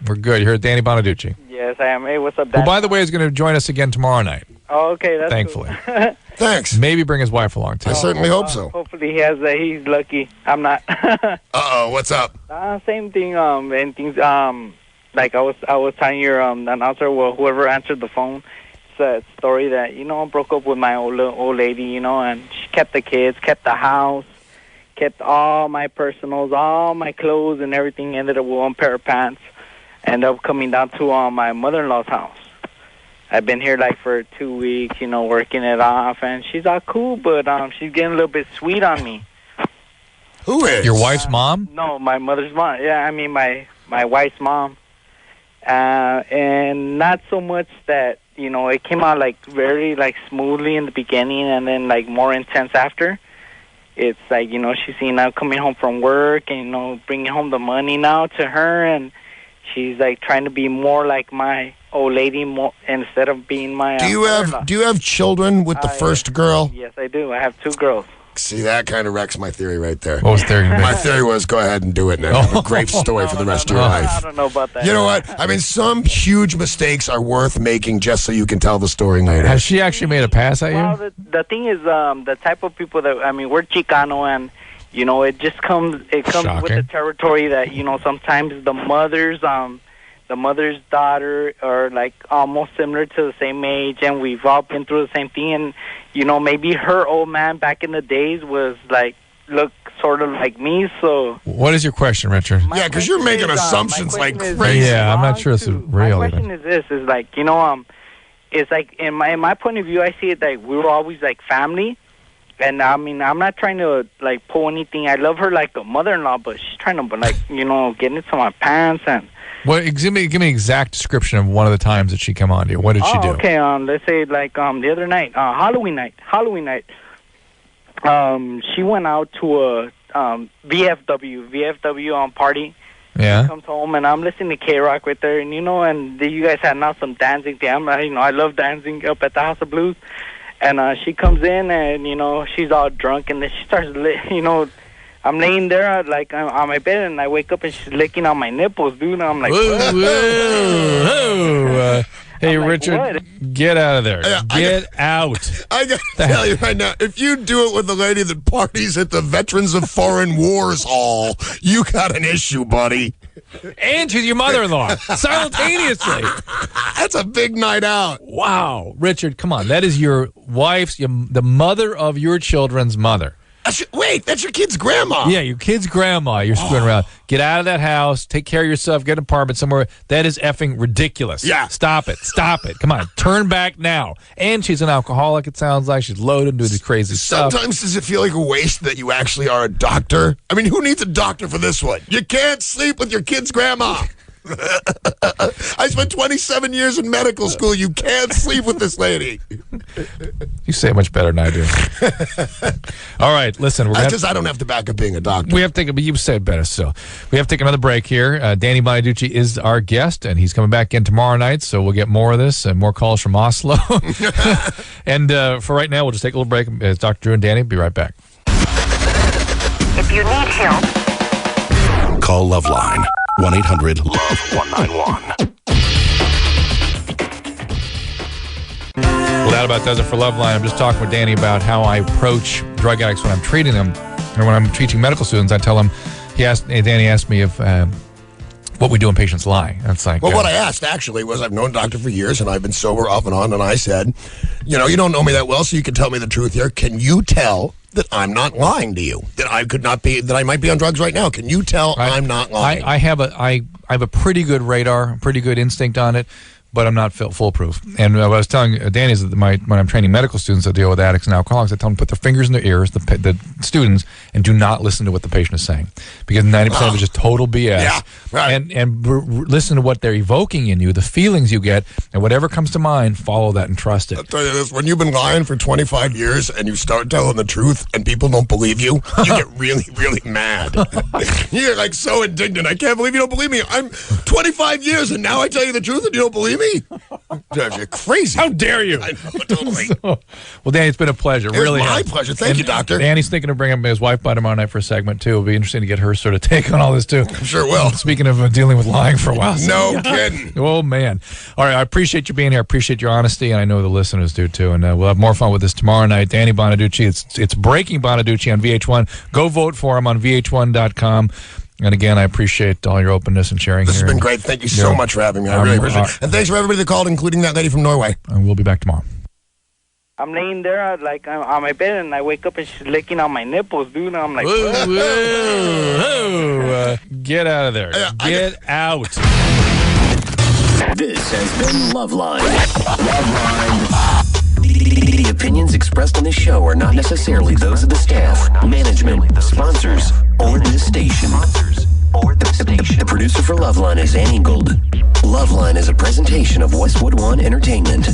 We're good. You're here at Danny Bonaduce. Yes, I am. Hey, what's up, Who, by the way, is going to join us again tomorrow night. Oh, okay. That's thankfully. Cool. Thanks. Maybe bring his wife along, too. I certainly hope so. Hopefully he has he's lucky. I'm not. Uh-oh, what's up? Same thing, and things, like I was telling your announcer, well, whoever answered the phone, it's a story that, you know, I broke up with my old lady, you know, and she kept the kids, kept the house, kept all my personals, all my clothes and everything, ended up with one pair of pants. Ended up coming down to my mother-in-law's house. I've been here like for 2 weeks, you know, working it off, and she's all cool, but she's getting a little bit sweet on me. Who is? Your wife's mom? No, my mother's mom. Yeah, I mean my wife's mom. And not so much that, you know, it came out like very like smoothly in the beginning and then like more intense after. It's like, you know, she's seen I'm coming home from work and, you know, bringing home the money now to her, and she's like trying to be more like my old lady more instead of being my. Do you have children with the first girl? Yes, I do. I have 2 girls. See, that kind of wrecks my theory right there. What was theory? My theory was go ahead and do it and have a great story for the rest of your life. I don't know about that. You know what? I mean, some huge mistakes are worth making just so you can tell the story later. Has she actually made a pass at you? Well, the thing is, the type of people that, I mean, we're Chicano, and, you know, it comes with the territory that, you know, sometimes the mother's daughter are, like, almost similar to the same age, and we've all been through the same thing, and, you know, maybe her old man back in the days was, like, look sort of like me, so... What is your question, Richard? Yeah, because you're making assumptions like crazy. Yeah, I'm not sure this is real. My question is this, is like, you know, it's like, in my point of view, I see it like we were always like family, and I mean, I'm not trying to like pull anything. I love her like a mother-in-law, but she's trying to like, you know, get into my pants and... Well, give me an exact description of one of the times that she came on to you. What did she do? Okay, let's say like the other night, Halloween night, she went out to a VFW party. Yeah. She comes home, and I'm listening to K-Rock with her, and, you know, and you guys had now some dancing thing. I love dancing up at the House of Blues. And she comes in, and, you know, she's all drunk, and then she starts, you know, I'm laying there, like, on my bed, and I wake up, and she's licking on my nipples, dude, and I'm like, whoa, whoa. Hey, I'm like, Richard, what? get out of there. Get out. I got to tell you right now, if you do it with the lady that parties at the Veterans of Foreign Wars Hall, you got an issue, buddy. And she's your mother-in-law, simultaneously. That's a big night out. Wow. Richard, come on. That is your wife's, the mother of your children's mother. Wait, that's your kid's grandma. Yeah, your kid's grandma. You're screwing around. Get out of that house. Take care of yourself. Get an apartment somewhere. That is effing ridiculous. Yeah. Stop it. Stop it. Come on. Turn back now. And she's an alcoholic, it sounds like. She's loaded, doing this crazy stuff. Sometimes does it feel like a waste that you actually are a doctor? I mean, who needs a doctor for this one? You can't sleep with your kid's grandma. I spent 27 years in medical school. You can't sleep with this lady. You say it much better than I do. All right, listen. I don't have to back up being a doctor. We have to take, but you say it better still. We have to take another break here. Danny Bonaduce is our guest, and he's coming back in tomorrow night, so we'll get more of this and more calls from Oslo. And for right now, we'll just take a little break. It's Dr. Drew and Danny. Be right back. If you need help, call LoveLine. 1-800-LOVE-191. Well, that about does it for LoveLine. I'm just talking with Danny about how I approach drug addicts when I'm treating them. And when I'm teaching medical students, I tell them, Danny asked me if what we do when patients lie. And it's like, well, what I asked actually was, I've known Doctor for years, and I've been sober off and on, and I said, you know, you don't know me that well, so you can tell me the truth here. Can you tell that I'm not lying to you? That I could not be, that I might be on drugs right now? Can you tell I'm not lying? I have a pretty good radar, pretty good instinct on it, but I'm not foolproof. And what I was telling Danny is that when I'm training medical students that deal with addicts and alcoholics, I tell them to put their fingers in their ears, the students, and do not listen to what the patient is saying, because 90% of it is just total BS. Yeah, right. And listen to what they're evoking in you, the feelings you get, and whatever comes to mind, follow that and trust it. I'll tell you this: when you've been lying for 25 years and you start telling the truth and people don't believe you, you get really, really mad. You're like so indignant. I can't believe you don't believe me. I'm 25 years and now I tell you the truth and you don't believe me? Drives you crazy. How dare you? I know, totally. Well, Danny, it's been a pleasure. It really was my has. pleasure. Thank you, Doctor. Danny's thinking of bringing his wife by tomorrow night for a segment, too. It'll be interesting to get her sort of take on all this, too. I'm sure it will. Speaking of dealing with lying for a while. No kidding. Oh, man. All right, I appreciate you being here. I appreciate your honesty, and I know the listeners do, too. And we'll have more fun with this tomorrow night. Danny Bonaduce. It's Breaking Bonaduce on VH1. Go vote for him on VH1.com. And again, I appreciate all your openness and sharing. This has been great. Thank you so much for having me. I really appreciate it. And thanks for everybody that called, including that lady from Norway. And we'll be back tomorrow. I'm laying there, like, I'm on my bed, and I wake up, and she's licking on my nipples, dude. And I'm like, whoa. Get out of there. Get out. This has been LoveLine. The opinions expressed on this show are not necessarily those of the staff, management, sponsors, or this station. The producer for LoveLine is Annie Gold. LoveLine is a presentation of Westwood One Entertainment.